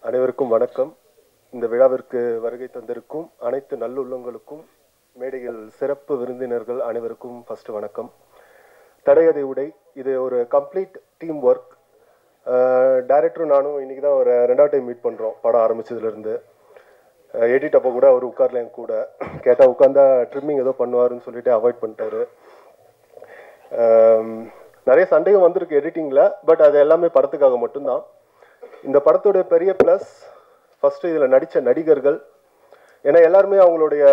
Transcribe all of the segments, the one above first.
அனைவருக்கும் வணக்கம். இந்த விழாவிற்கு வருகை தந்திருக்கும் அனைத்து நல்லுள்ளங்களுக்கும், மேடையில் சிறப்பு விருந்தினர்கள் அனைவருக்கும் ஃபர்ஸ்ட் வணக்கம். தடையதை உடை இது ஒரு கம்ப்ளீட் டீம் ஒர்க். டைரக்டரும் நானும் இன்னைக்கு தான் ஒரு 2வது டைம் மீட் பண்ணுறோம் படம் ஆரம்பிச்சதுலேருந்து. எடிட் அப்போ கூட அவர் உட்கார்ல என் கூட கேட்டால் உட்காந்தா ட்ரிம்மிங் ஏதோ பண்ணுவாருன்னு சொல்லிட்டு அவாய்ட் பண்ணிட்டாரு. நிறைய சண்டையும் வந்திருக்கு எடிட்டிங்கில், பட் அது எல்லாமே படத்துக்காக மட்டும்தான். இந்த படத்தோட பெரிய ப்ளஸ் ஃபஸ்ட்டு இதில் நடித்த நடிகர்கள். ஏன்னா எல்லாருமே அவங்களுடைய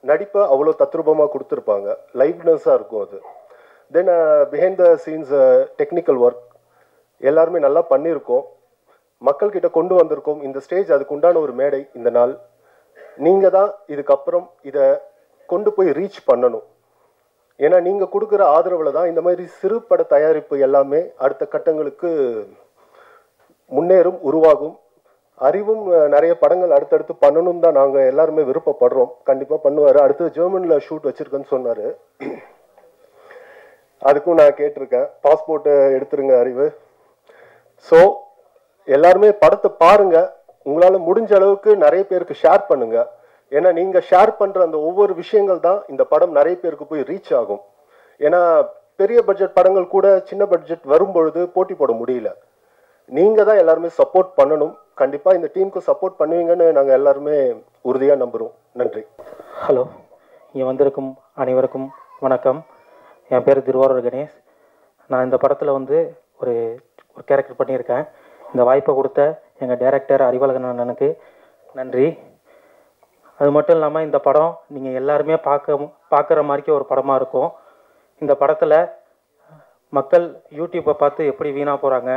நடிப்பை அவ்வளோ தத்ரூபமாக கொடுத்துருப்பாங்க, லைவ்னஸாக இருக்கும் அது. Then behind the scenes technical work எல்லாருமே நல்லா பண்ணியிருக்கோம், மக்கள்கிட்ட கொண்டு வந்திருக்கோம். இந்த ஸ்டேஜ் அதுக்கு உண்டான ஒரு மேடை. இந்த நாள் நீங்கள் தான் இதுக்கப்புறம் இதை கொண்டு போய் ரீச் பண்ணணும். ஏன்னா நீங்கள் கொடுக்குற ஆதரவில் தான் இந்த மாதிரி சிறு பட தயாரிப்பு எல்லாமே அடுத்த கட்டங்களுக்கு முன்னேறும், உருவாகும். அறிவும் நிறைய படங்கள் அடுத்தடுத்து பண்ணணும் தான் நாங்கள் எல்லாருமே விருப்பப்படுறோம். கண்டிப்பாக பண்ணுவார். அடுத்து ஜெர்மனில் ஷூட் வச்சுருக்கேன்னு சொன்னார். அதுக்கும் நான் கேட்டிருக்கேன், பாஸ்போர்ட்டு எடுத்துருங்க அறிவு. ஸோ எல்லாருமே படத்தை பாருங்க, உங்களால் முடிஞ்ச அளவுக்கு நிறைய பேருக்கு ஷேர் பண்ணுங்க. ஏன்னா நீங்கள் ஷேர் பண்ணுற அந்த ஒவ்வொரு விஷயங்கள் தான் இந்த படம் நிறைய பேருக்கு போய் ரீச் ஆகும். ஏன்னா பெரிய பட்ஜெட் படங்கள் கூட சின்ன பட்ஜெட் வரும்பொழுது போட்டி போட முடியல. நீங்கள் தான் எல்லாருமே சப்போர்ட் பண்ணணும். கண்டிப்பாக இந்த டீமுக்கு சப்போர்ட் பண்ணுவீங்கன்னு நாங்கள் எல்லாருமே உறுதியாக நம்புகிறோம். நன்றி. ஹலோ, இங்கே வந்திருக்கும் அனைவருக்கும் வணக்கம். என் பேர் திருவாரூர் கணேஷ். நான் இந்த படத்தில் ஒரு கேரக்டர் பண்ணியிருக்கேன். இந்த வாய்ப்பை கொடுத்த எங்கள் டைரக்டர் அறிவழகன் அண்ணனுக்கு நன்றி. அது மட்டும் இல்லாமல் இந்த படம் நீங்கள் எல்லாருமே பார்க்குற மாதிரிக்கே ஒரு படமாக இருக்கும். இந்த படத்தில் மக்கள் யூடியூப்பை பார்த்து எப்படி வீணாக போகிறாங்க,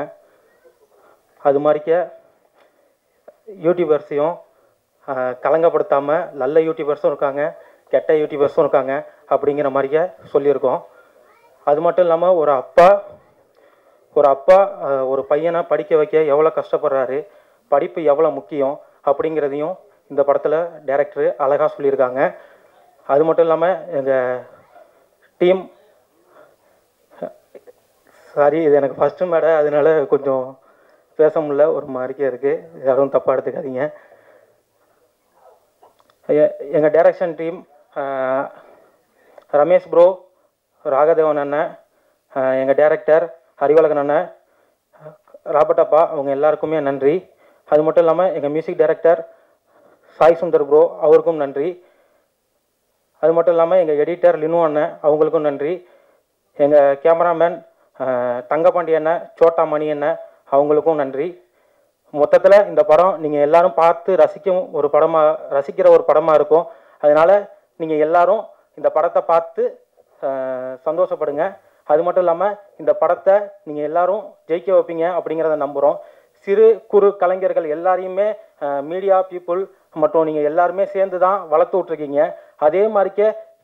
அது மாதிரிக்க யூடியூபர்ஸையும் கலங்கப்படுத்தாமல் நல்ல யூடியூபர்ஸும் இருக்காங்க, கெட்ட யூடியூபர்ஸும் இருக்காங்க அப்படிங்கிற மாதிரிக்க சொல்லியிருக்கோம். அது மட்டும் இல்லாமல் ஒரு அப்பா ஒரு பையனை படிக்க வைக்க எவ்வளோ கஷ்டப்படுறாரு, படிப்பு எவ்வளோ முக்கியம் அப்படிங்கிறதையும் இந்த படத்தில் டைரக்டர் அழகாக சொல்லியிருக்காங்க. அது மட்டும் இல்லாமல் எங்கள் டீம், சாரி இது எனக்கு ஃபஸ்ட்டு மேடை, அதனால கொஞ்சம் பேச முடியல, ஒரு மாதிரிக்கே இருக்குது, யாரும் தப்பாக எடுத்துக்காதீங்க. எங்கள் direction team Ramesh bro, Ragadevan அண்ணன், எங்கள் டைரக்டர் அறிவழகன் அண்ணன், ராபர்ட் அப்பா, அவங்க எல்லாருக்குமே நன்றி. அது மட்டும் இல்லாமல் எங்கள் music director Sai Sundar bro, அவருக்கும் நன்றி. அது மட்டும் இல்லாமல் எங்கள் எடிட்டர் லினு அண்ணன், அவங்களுக்கும் நன்றி. எங்கள் கேமராமேன் தங்கப்பாண்டி அண்ணன், சோட்டா மணி அண்ணன், அவங்களுக்கும் நன்றி. மொத்தத்தில் இந்த படம் நீங்கள் எல்லாரும் பார்த்து ரசிக்கிற ஒரு படமாக இருக்கும். அதனால் நீங்கள் எல்லாரும் இந்த படத்தை பார்த்து சந்தோஷப்படுங்க. அது மட்டும் இல்லாமல் இந்த படத்தை நீங்கள் எல்லாரும் ஜெயிக்க வைப்பீங்க அப்படிங்கிறத நம்புகிறோம். சிறு குறு கலைஞர்கள் எல்லாரையுமே மீடியா பீப்புள் மற்றும் நீங்கள் எல்லாருமே சேர்ந்து தான் வளர்த்து விட்ருக்கீங்க. அதே மாதிரிக்க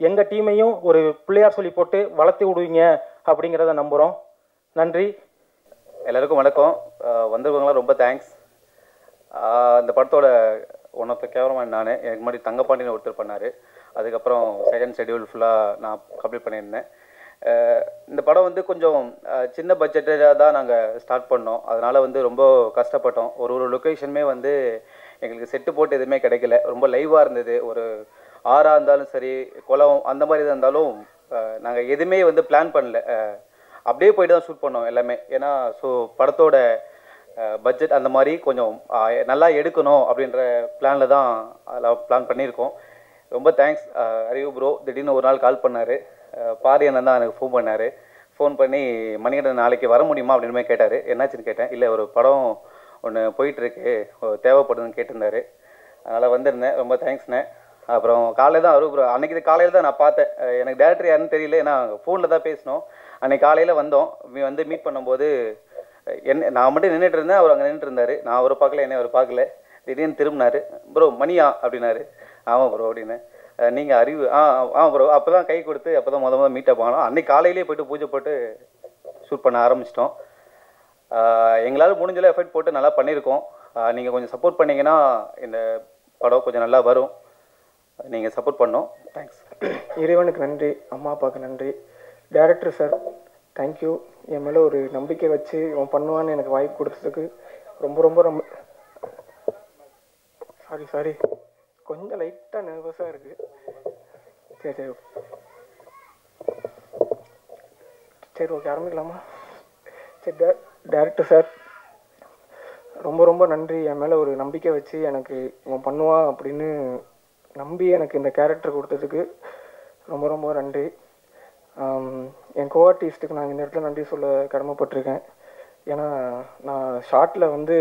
எங்கள் டீமையும் ஒரு பிள்ளையார் சொல்லி போட்டு வளர்த்து விடுவீங்க அப்படிங்கிறத நம்புகிறோம். நன்றி. எல்லாருக்கும் வணக்கம். வந்தவங்களாம் ரொம்ப தேங்க்ஸ். இந்த படத்தோட ஒன் ஆஃப் த கேமராமேன் நான். எனக்கு முன்னாடி தங்கப்பாண்டின்னு ஒருத்தர் பண்ணார். அதுக்கப்புறம் செகண்ட் ஷெட்யூல் ஃபுல்லாக நான் கம்ப்ளீட் பண்ணியிருந்தேன். இந்த படம் கொஞ்சம் சின்ன பட்ஜெட்டாக தான் நாங்கள் ஸ்டார்ட் பண்ணோம். அதனால் ரொம்ப கஷ்டப்பட்டோம். ஒரு லொக்கேஷனுமே எங்களுக்கு செட்டு போட்டு எதுவுமே கிடைக்கல. ரொம்ப லைவாக இருந்தது. ஒரு ஆறாக இருந்தாலும் சரி, குளம் அந்த மாதிரி தான் இருந்தாலும் நாங்கள் எதுவுமே பிளான் பண்ணல. அப்படியே போய்ட்டு தான் ஷூட் பண்ணோம் எல்லாமே. ஏன்னா படத்தோட பட்ஜெட் அந்த மாதிரி கொஞ்சம் நல்லா எடுக்கணும் அப்படின்ற பிளானில் தான் அதில் பிளான் பண்ணியிருக்கோம். ரொம்ப தேங்க்ஸ் அறிவு ப்ரோ. திடீர்னு ஒரு நாள் கால் பண்ணார். பாரி அண்ணன் தான் எனக்கு ஃபோன் பண்ணார். ஃபோன் பண்ணி மணிகண்டன் நாளைக்கு வர முடியுமா அப்படின்னு மாதிரி கேட்டார். என்னாச்சுன்னு கேட்டேன். இல்லை, ஒரு படம் ஒன்று போயிட்டுருக்கு, தேவைப்படுதுன்னு கேட்டிருந்தாரு. அதனால் வந்திருந்தேன். ரொம்ப தேங்க்ஸ்ண்ணே. அப்புறம் காலையில் தான் ப்ரோ, அன்றைக்கி காலையில் தான் நான் பார்த்தேன். எனக்கு டேரக்டர் யாருன்னு தெரியல, ஏன்னா ஃபோனில் தான் பேசினோம். அன்றைக்கி காலையில் வந்தோம். மீட் பண்ணும்போது நான் மட்டும் நின்றுட்டு இருந்தேன், அவர் அங்கே நின்றுட்டு இருந்தார். நான் அவரை பார்க்கல, என்னை அவர் பார்க்கல. திடீர்னு திரும்பினார். ப்ரோ மணியா அப்படின்னாரு. ஆமாம் ப்ரோ அப்படின்னு. நீங்கள் அறிவு ப்ரோ. அப்போ தான் கை கொடுத்து அப்போ தான் முதல் மீட்டப் ஆனோம். அன்றைக்கி காலையிலே போய்ட்டு பூஜை போட்டு ஷூட் பண்ண ஆரம்பிச்சிட்டோம். எங்களால் முடிஞ்சளவு எஃபர்ட் போட்டு நல்லா பண்ணியிருக்கோம். நீங்கள் கொஞ்சம் சப்போர்ட் பண்ணிங்கன்னா இந்த படம் கொஞ்சம் நல்லா வரும். நீங்கள் சப்போர்ட் பண்ணோம். தேங்க்ஸ். இறைவனுக்கு நன்றி, அம்மா அப்பாவுக்கு நன்றி. Director sir thank you. என் மேலே ஒரு நம்பிக்கை வச்சு அவன் பண்ணுவான்னு எனக்கு வாய்ப்பு கொடுத்ததுக்கு ரொம்ப ரொம்ப ரொம்ப சாரி கொஞ்சம் லைட்டாக நர்வஸாக இருக்குது. சரி சரி சரி ஓகே ஆரம்பிக்கலாமா? சரி டேரக்டர் சார் ரொம்ப ரொம்ப நன்றி. என் மேலே ஒரு நம்பிக்கை வச்சு எனக்கு இவன் பண்ணுவான் அப்படின்னு நம்பி எனக்கு இந்த கேரக்டர் கொடுத்ததுக்கு ரொம்ப ரொம்ப நன்றி. என் கோஆர்டிஸ்ட்டுக்கு நான் இந்த இடத்துல நன்றி சொல்ல கடமைப்பட்டிருக்கேன். ஏன்னா நான் ஷார்ட்டில் வந்து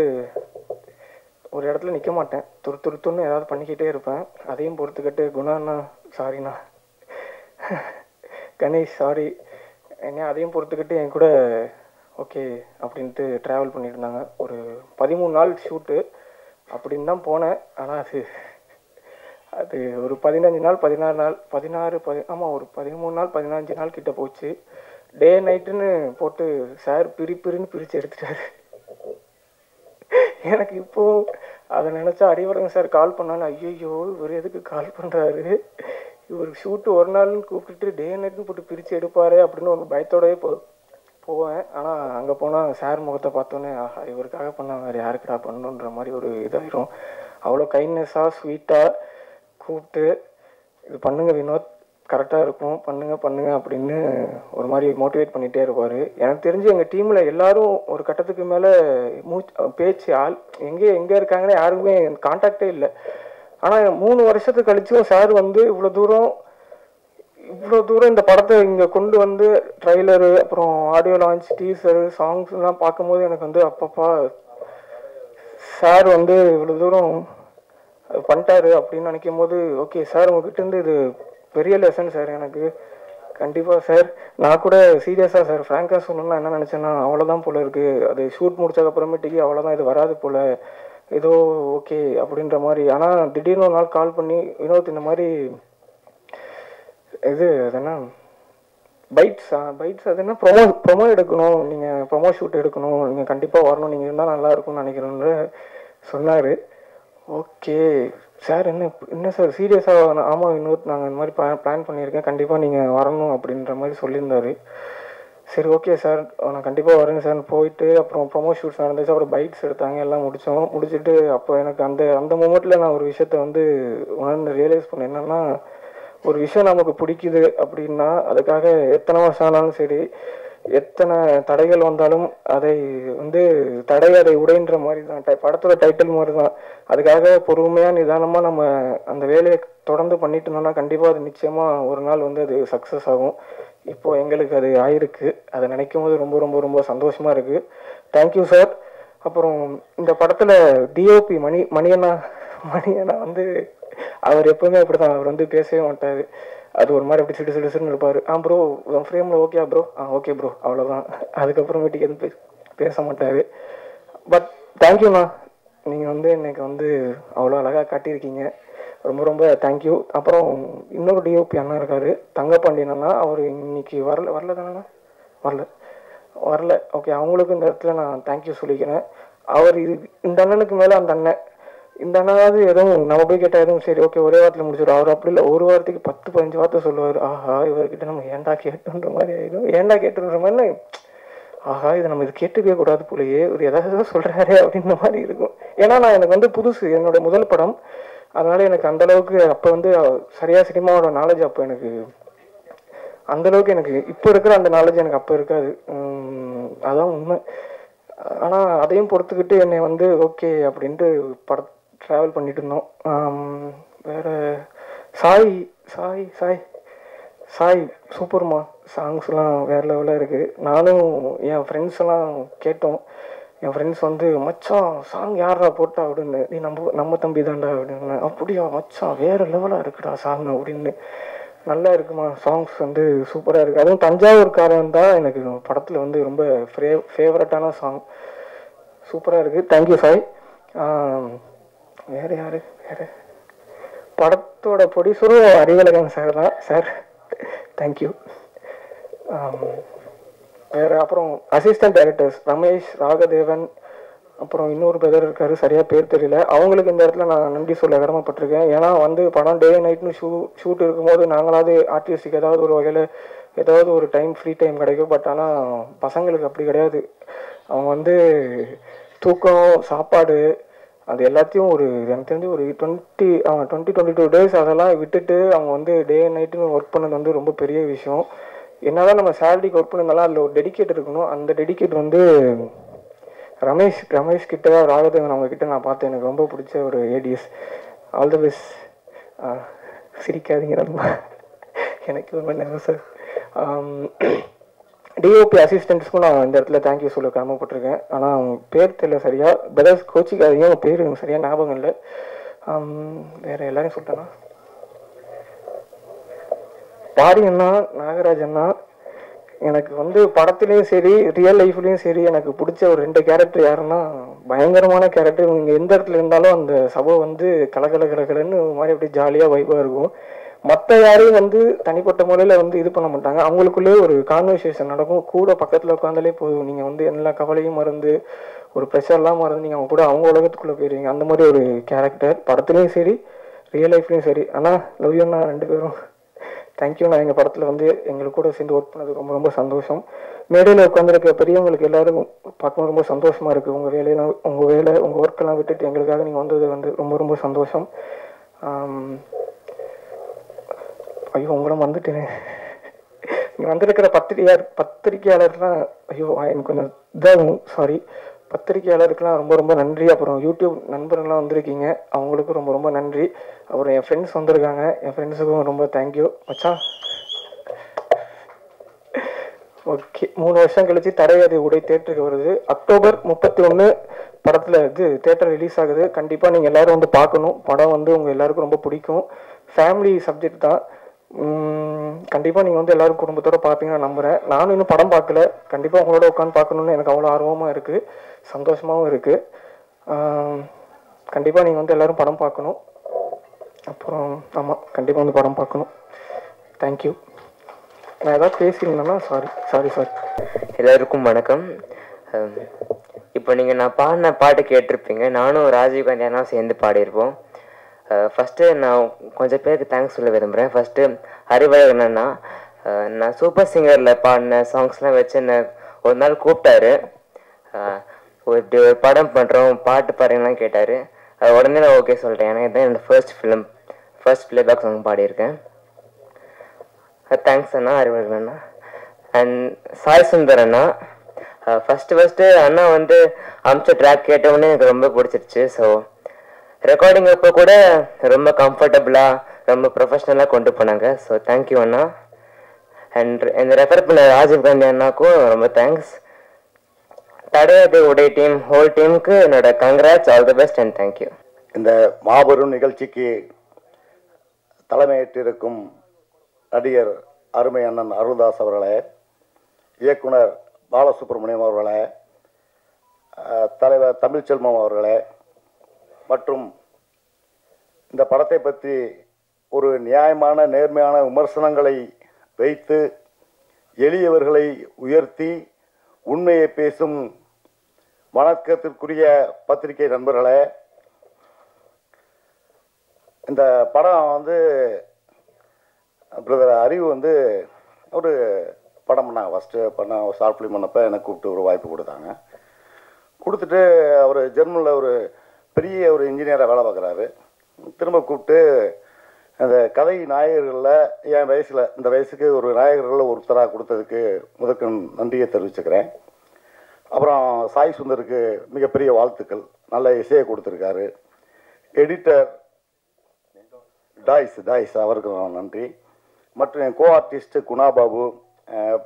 ஒரு இடத்துல நிற்க மாட்டேன், துருத்துன்னு ஏதாவது பண்ணிக்கிட்டே இருப்பேன். அதையும் பொறுத்துக்கிட்டு குணாண்ணா சாரிண்ணா, கணேஷ் சாரி, என்ன அதையும் பொறுத்துக்கிட்டு என் கூட ஓகே அப்படின்ட்டு ட்ராவல் பண்ணிட்டு இருந்தாங்க. ஒரு 13 நாள் ஷூட்டு அப்படின்னு தான் போனேன். ஆனால் அது ஒரு 15 நாள் 16 நாள் 16 ஆமாம் ஒரு 13 நாள் 15 நாள் கிட்ட போச்சு. டே நைட்டுன்னு போட்டு சார் பிரின்னு பிரித்து எடுத்துட்டாரு. எனக்கு இப்போ அதை நினச்சா அறிவரங்க சார் கால் பண்ணாலும் ஐயோ இவர் எதுக்கு கால் பண்ணுறாரு, இவருக்கு ஷூட்டு ஒரு நாள்னு கூப்பிட்டுட்டு டே நைட்னு போட்டு பிரித்து எடுப்பார் அப்படின்னு ஒரு பயத்தோடவே போவேன். ஆனால் அங்கே போனால் சார் முகத்தை பார்த்தோன்னே ஆஹா இவருக்காக பண்ண வேறு யாருக்குடா பண்ணணுன்ற மாதிரி ஒரு இதாகிடும். அவ்வளோ கைண்ட்னஸாக ஸ்வீட்டாக கூப்பிட்டு இது பண்ணுங்க வினோத் கரெக்டாக இருக்கும் பண்ணுங்க அப்படின்னு ஒரு மாதிரி மோட்டிவேட் பண்ணிகிட்டே இருப்பார். எனக்கு தெரிஞ்சு எங்கள் டீமில் எல்லாரும் ஒரு கட்டத்துக்கு மேலே பேச்சு ஆள் எங்கே இருக்காங்கன்னு யாருக்குமே கான்டாக்டே இல்லை. ஆனால் 3 வருஷத்துக்கு கழிச்சும் சார் வந்து இவ்வளோ தூரம் இந்த படத்தை இங்கே கொண்டு வந்து ட்ரைலரு அப்புறம் ஆடியோ லான்ச் டீசரு சாங்ஸ்லாம் பார்க்கும்போது எனக்கு வந்து அப்பப்பா சார் வந்து இவ்வளோ தூரம் பண்ணிட்டாரு அப்படின்னு நினைக்கும் போது ஓகே சார் உங்ககிட்டேருந்து இது பெரிய லெசன் சார் எனக்கு. கண்டிப்பாக சார் நான் கூட சீரியஸாக சார் ஃப்ராங்காக சொல்லணும்னா என்ன நினச்சேன்னா அவ்வளோதான் போல் இருக்குது, அது ஷூட் முடிச்சதுக்கப்புறமேட்டுக்கு அவ்வளோதான் இது வராது போல் ஏதோ ஓகே அப்படின்ற மாதிரி. ஆனால் திடீர்னு ஒரு நாள் கால் பண்ணி வினோத் இந்த மாதிரி இது என்ன பைட்ஸ் அது என்ன ப்ரொமோ எடுக்கணும், நீங்கள் ப்ரொமோ ஷூட் எடுக்கணும், நீங்கள் கண்டிப்பாக வரணும், நீங்கள் இருந்தால் நல்லா இருக்கும்னு நினைக்கிறேன்னு சொன்னார். ஓகே சார் என்ன சார் சீரியஸாக? ஆமாம் வினோத் நாங்கள் இந்த மாதிரி பிளான் பண்ணியிருக்கேன், கண்டிப்பாக நீங்கள் வரணும் அப்படின்ற மாதிரி சொல்லியிருந்தார். சரி ஓகே சார் நான் கண்டிப்பாக வரேங்க சார். போயிட்டு அப்புறம் ப்ரொமோ ஷூட்ஸ் நடந்துச்சு, அப்புறம் பைட்ஸ் எடுத்தாங்க, எல்லாம் முடிச்சுட்டு அப்போ எனக்கு அந்த மூமெண்ட்டில் நான் ஒரு விஷயத்த வந்து ரியலைஸ் பண்ணேன். என்னென்னா ஒரு விஷயம் நமக்கு பிடிக்குது அப்படின்னா அதுக்காக எத்தனை வருஷம் ஆனாலும் சரி, எத்தனை தடைகள் வந்தாலும் அதை வந்து அதை உடைன்ற மாதிரி தான் படத்தோட டைட்டில் மாதிரி தான். அதுக்காக பொறுமையாக நிதானமாக நம்ம அந்த வேலையை தொடர்ந்து பண்ணிட்டு இருந்தோம்னா கண்டிப்பாக அது நிச்சயமாக ஒரு நாள் வந்து அது சக்ஸஸ் ஆகும். இப்போது எங்களுக்கு அது ஆயிருக்கு. அதை நினைக்கும் போது ரொம்ப ரொம்ப ரொம்ப சந்தோஷமாக இருக்குது. Thank you sir. அப்புறம் இந்த படத்தில் டிஓபி மணியண்ணா வந்து அவர் எப்பவுமே அப்படி தான், அவர் வந்து பேசவே மாட்டார். அது ஒரு மாதிரி அப்படி சிடுசிடுன்னு இருப்பார். ப்ரோ ஃப்ரேமில் ஓகே ப்ரோ ஓகே ப்ரோ அவ்வளோதான். அதுக்கப்புறமேட்டுக்கு எதுவும் பேச மாட்டார். பட் தேங்க்யூண்ணா, நீங்கள் வந்து எனக்கு வந்து அவ்வளோ அழகாக காட்டியிருக்கீங்க, ரொம்ப ரொம்ப தேங்க்யூ. அப்புறம் இன்னொரு டிஓபி அண்ணா இருக்கார் தங்கப்பாண்டியன் அண்ணா, அவர் இன்னைக்கு வரல தானே வரல ஓகே, அவங்களுக்கும் இந்த இடத்துல நான் தேங்க்யூ சொல்லிக்கிறேன். அவர் இந்த அண்ணனுக்கு மேலே அந்த அண்ணன் இந்த அண்ணாவது எதுவும் நம்ம போய் கேட்டால் எதுவும் சரி ஓகே ஒரே வாரத்தில் முடிச்சிடும். அவர் அப்படி இல்லை, ஒரு வாரத்துக்கு 10-15 வார்த்தை சொல்லுவார். ஆஹா இவர்கிட்ட நம்ம ஏண்டா கேட்டுன்ற மாதிரி ஆகிடும். ஏண்டா கேட்டுன்ற மாதிரி ஆஹா இதை நம்ம இது கேட்டுக்கவே கூடாது போலயே, ஒரு ஏதாவது சொல்கிறாரே அப்படின்ற மாதிரி இருக்கும். ஏன்னா நான் எனக்கு வந்து புதுசு, என்னோட முதல் படம், அதனால எனக்கு அந்தளவுக்கு அப்போ வந்து சரியாக சினிமாவோட நாலேஜ் அப்போ எனக்கு அந்தளவுக்கு எனக்கு இப்போ இருக்கிற அந்த நாலேஜ் எனக்கு அப்போ இருக்காது. அதான் உண்மை. ஆனால் அதையும் பொறுத்துக்கிட்டு என்னை வந்து ஓகே அப்படின்ட்டு ட்ராவல் பண்ணிட்டு இருந்தோம். வேறு சாய் சூப்பர்மா, சாங்ஸ்லாம் வேறு லெவலில் இருக்குது. நானும் என் ஃப்ரெண்ட்ஸ் எல்லாம் கேட்டோம். என் ஃப்ரெண்ட்ஸ் வந்து மச்சான் சாங் யாரா போட்டா அப்படின்னு, நீ நம்ம தம்பி தான்டா அப்படின்னு. அப்படியா மச்சான் வேறு லெவலாக இருக்குடா சாங் அப்படின்னு. நல்லா இருக்குமா சாங்ஸ் வந்து சூப்பராக இருக்குது. அதுவும் தஞ்சாவூர்காரன் தான் எனக்கு படத்தில் வந்து ரொம்ப ஃபேவரட்டான சாங், சூப்பராக இருக்குது. தேங்க்யூ சாய். வேறு யார் படத்தோட ப்ரொடியூசரும் அறிவழகன் சார் தான் சார், தேங்க்யூ. வேறு அப்புறம் அசிஸ்டன்ட் டைரக்டர்ஸ் ரமேஷ், ராகதேவன், அப்புறம் இன்னொரு பிரதர் இருக்காரு சரியாக பேர் தெரியல, அவங்களுக்கு இந்த இடத்துல நான் நன்றி சொல்ல கடமைப்பட்டிருக்கேன். ஏன்னா வந்து படம் டே நைட்னு ஷூட் இருக்கும்போது நாங்களாவது ஆர்டிஸ்டுக்கு ஏதாவது ஒரு வகையில் ஏதாவது ஒரு ஃப்ரீ டைம் கிடைக்கும். பட் ஆனால் பசங்களுக்கு அப்படி கிடையாது. அவங்க வந்து தூக்கம், சாப்பாடு, அது எல்லாத்தையும் எனக்கு தெரிஞ்சு ஒரு 22 டேஸ் அதெல்லாம் விட்டுட்டு அவங்க வந்து டே அண்ட் நைட்டுன்னு ஒர்க் பண்ணது வந்து ரொம்ப பெரிய விஷயம். என்னதான் நம்ம சேலரிக்கு ஒர்க் பண்ணதாலும் அதில் ஒரு டெடிகேட் இருக்கணும். அந்த டெடிகேட் வந்து ரமேஷ் கிட்ட, ராகதேவன் அவங்க கிட்ட நான் பார்த்தேன். எனக்கு ரொம்ப பிடிச்ச ஒரு ஏடிஎஸ். All the best. சிரிக்காதீங்க, ரொம்ப எனக்கு ரொம்ப நேரம் சார். டிஓபி அசிஸ்டன்ட்ஸ்க்கும் நான் இந்த இடத்துல தேங்க்யூ சொல்ல கடமைப்பட்டிருக்கேன். ஆனால் அவங்க பேர் தெரியல சரியா, பிரதர்ஸ் கோச்சிக்காதீங்க, அவங்க பேர் எனக்கு சரியாக ஞாபகம் இல்லை. வேறு எல்லாரையும் சொல்லிட்டேன்னா, பாரி அண்ணா, நாகராஜ் அண்ணா, எனக்கு வந்து படத்துலேயும் சரி ரியல் லைஃப்லேயும் சரி எனக்கு பிடிச்ச ஒரு 2 கேரக்டர் யாருன்னா, பயங்கரமான கேரக்டர். இவங்க எந்த இடத்துல இருந்தாலும் அந்த சபை வந்து கலகலன்னு ஒரு மாதிரி அப்படியே ஜாலியாக வைப்பாக இருக்கும். மற்ற யாரையும் வந்து தனிப்பட்ட முறையில் வந்து இது பண்ண மாட்டாங்க. அவங்களுக்குள்ளே ஒரு கான்வர்சேஷன் நடக்கும். கூட பக்கத்தில் உட்காந்தாலே போதும், நீங்கள் வந்து எல்லா கவலையும் மறந்து ஒரு ப்ரெஷர்லாம் மறந்து நீங்கள் அவங்க கூட அவங்க உலகத்துக்குள்ளே போயிடுவீங்க. அந்த மாதிரி ஒரு கேரக்டர் படத்துலேயும் சரி ரியல் லைஃப்லேயும் சரி. ஆனால் லவ் யூண்ணா 2 பேரும் தேங்க்யூ. நான் எங்கள் படத்தில் வந்து எங்களுக்கு கூட சேர்ந்து ஒர்க் பண்ணது ரொம்ப ரொம்ப சந்தோஷம். மேடையில் உட்காந்துருக்க பெரியவங்களுக்கு எல்லாரும் பார்க்கணும், ரொம்ப சந்தோஷமாக இருக்குது. உங்கள் வேலை உங்கள் ஒர்க்கெல்லாம் விட்டுட்டு எங்களுக்காக நீங்கள் வந்தது வந்து ரொம்ப ரொம்ப சந்தோஷம். ஐயோ உங்களை வந்துட்டேன். இங்கே வந்திருக்கிற பத்திரிகையாளர்லாம் ஐயோ எனக்கு கொஞ்சம் இதாகும், சாரி. பத்திரிகையாளருக்கெல்லாம் ரொம்ப ரொம்ப நன்றி. அப்புறம் யூடியூப் நண்பர்கள்லாம் வந்திருக்கீங்க, அவங்களுக்கும் ரொம்ப ரொம்ப நன்றி. அப்புறம் என் ஃப்ரெண்ட்ஸ் வந்திருக்காங்க, என் ஃப்ரெண்ட்ஸுக்கும் ரொம்ப தேங்க்யூ மச்சான். ஓகே, 3 வருஷம் கழிச்சு தடையாதி உடை தேட்டருக்கு வருது. அக்டோபர் 31 படத்தில் இது தேட்டர் ரிலீஸ் ஆகுது. கண்டிப்பாக நீங்கள் எல்லோரும் வந்து பார்க்கணும். படம் வந்து உங்கள் எல்லாருக்கும் ரொம்ப பிடிக்கும். ஃபேமிலி சப்ஜெக்ட் தான். கண்டிப்பாக நீங்கள் வந்து எல்லோரும் குடும்பத்தோடு பார்ப்பீங்கன்னு நம்புகிறேன். நானும் இன்னும் படம் பார்க்கல. கண்டிப்பாக உங்களோட உட்காந்து பார்க்கணுன்னு எனக்கு அவ்வளோ ஆர்வமாக இருக்குது, சந்தோஷமாகவும் இருக்குது. கண்டிப்பாக நீங்கள் வந்து எல்லோரும் படம் பார்க்கணும். அப்புறம் ஆமாம், கண்டிப்பாக வந்து படம் பார்க்கணும். தேங்க்யூ. நான் ஏதாவது பேசியிருந்தேன்னா சாரி. எல்லோருக்கும் வணக்கம். இப்போ நீங்கள் நான் பாடின பாட்டு கேட்டிருப்பீங்க. நானும் ராஜீவ்காந்தி அண்ணா சேர்ந்து பாடியிருப்போம். ஃபஸ்ட்டு நான் கொஞ்சம் பேருக்கு தேங்க்ஸ் சொல்ல விரும்புகிறேன். ஃபஸ்ட்டு அறிவழகன் அண்ணா, நான் சூப்பர் சிங்கரில் பாடின சாங்ஸ்லாம் வச்சு என்னை ஒரு நாள் கூப்பிட்டாரு. ஒரு படம் பண்ணுறோம், பாட்டு பாடுறீங்களாம் கேட்டார். அது உடனே நான் ஓகே சொல்லிட்டேன். ஏன்னா இதுதான் என்னோடய ஃபர்ஸ்ட் ப்ளேபேக் சாங் பாடியிருக்கேன். தேங்க்ஸ் அண்ணா, அறிவழகன் அண்ணா. அண்ட் சாய் சுந்தர் அண்ணா, ஃபஸ்ட்டு அண்ணா வந்து அமிச்ச ட்ராக் கேட்டவுடனே எனக்கு ரொம்ப பிடிச்சிருச்சு. ஸோ ரெக்கார்டிங் அப்போ கூட ரொம்ப கம்ஃபர்டபுளாக ரொம்ப ப்ரொஃபஷ்னலாக கொண்டு போனாங்க. So thank you Anna. அண்ட் இந்த ரெஃபர் பண்ண ராஜீவ்காந்தி அண்ணாக்கும் ரொம்ப தேங்க்ஸ். தடையாதி உடை டீம் ஹோல் டீமுக்கு என்னோட congrats, all the best and thank you. இந்த மாபெரும் நிகழ்ச்சிக்கு தலைமையேற்றிருக்கும் நடிகர் அருமை அண்ணன் அருள்தாஸ் அவர்களே, இயக்குனர் பாலசுப்ரமணியம் அவர்களே, தலைவர் தமிழ்ச்செல்வம் அவர்களே, மற்றும் இந்த படத்தை பற்றி ஒரு நியாயமான நேர்மையான விமர்சனங்களை வைத்து எளியவர்களை உயர்த்தி உண்மையை பேசும் வணக்கத்திற்குரிய பத்திரிகை நண்பர்களே, இந்த படம் வந்து பிரதர் அறிவு வந்து ஒரு படம் நான் ஃபஸ்ட்டு ஷார்ட் ஃபிலிம் பண்ணப்போ எனக்கு கூப்பிட்டு ஒரு வாய்ப்பு கொடுத்தாங்க. கொடுத்துட்டு அவர் ஜெர்மனியில் ஒரு பெரிய ஒரு இன்ஜினியராக வேலை பார்க்குறாரு. திரும்ப கூப்பிட்டு அந்த கதை நாயகர்களில் என் வயசில் இந்த வயசுக்கு ஒரு நாயகர்களில் ஒருத்தராக கொடுத்ததுக்கு முதற்கு நன்றியை தெரிவிச்சுக்கிறேன். அப்புறம் சாய் சுந்தருக்கு மிகப்பெரிய வாழ்த்துக்கள், நல்ல இசையை கொடுத்துருக்காரு. எடிட்டர் டாய்ஸ் அவருக்கும் நன்றி. மற்றும் என் கோ ஆர்டிஸ்ட் குணாபாபு,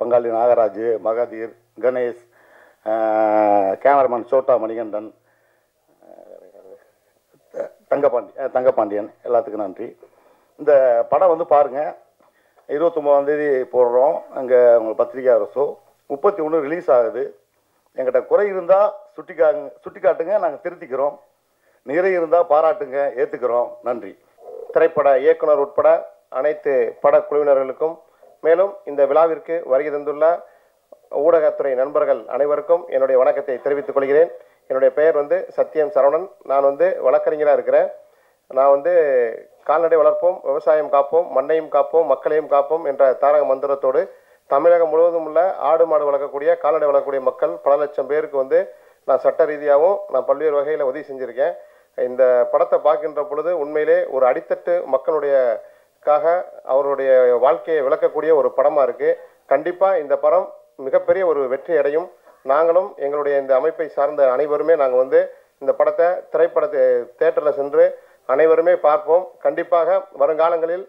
பங்காளி நாகராஜ், மகாதீர், கணேஷ், கேமராமேன் சோட்டா மணிகண்டன், தங்கபாண்டியன், எல்லாத்துக்கும் நன்றி. இந்த படம் வந்து பாருங்கள், 29ஆம் தேதி போடுறோம். அங்கே உங்களுக்கு பத்திரிகை அரசோ 31 ரிலீஸ் ஆகுது. எங்கிட்ட குறை இருந்தால் சுட்டி காட்டுங்க, நாங்கள் திருத்திக்கிறோம். நிறை இருந்தால் பாராட்டுங்க, ஏற்றுக்கிறோம். நன்றி. திரைப்பட இயக்குனர் உட்பட அனைத்து படக்குழுவினர்களுக்கும், மேலும் இந்த விழாவிற்கு வருகை தந்துள்ள ஊடகத்துறை நண்பர்கள் அனைவருக்கும் என்னுடைய வணக்கத்தை தெரிவித்துக் கொள்கிறேன். என்னுடைய பெயர் வந்து சத்யம் சரவணன். நான் வந்து வழக்கறிஞராக இருக்கிறேன். நான் வந்து கால்நடை வளர்ப்போம், விவசாயம் காப்போம், மண்ணையும் காப்போம், மக்களையும் காப்போம் என்ற தாரக மந்திரத்தோடு தமிழகம் முழுவதும் உள்ள ஆடு மாடு வளர்க்கக்கூடிய கால்நடை வளர்க்கக்கூடிய மக்கள் பல லட்சம் பேருக்கு வந்து நான் சட்ட ரீதியாகவும் நான் பல்வேறு வகையில் உதவி செஞ்சுருக்கேன். இந்த படத்தை பார்க்கின்ற பொழுது உண்மையிலே ஒரு அடித்தட்டு மக்களுடையக்காக அவருடைய வாழ்க்கையை விளக்கக்கூடிய ஒரு படமாக இருக்குது. கண்டிப்பாக இந்த படம் மிகப்பெரிய ஒரு வெற்றி அடையும். நாங்களும் எங்களுடைய இந்த அமைப்பை சார்ந்த அனைவருமே நாங்கள் வந்து இந்த படத்தை திரைப்படத்தை தேட்டரில் சென்று அனைவருமே பார்ப்போம். கண்டிப்பாக வருங்காலங்களில்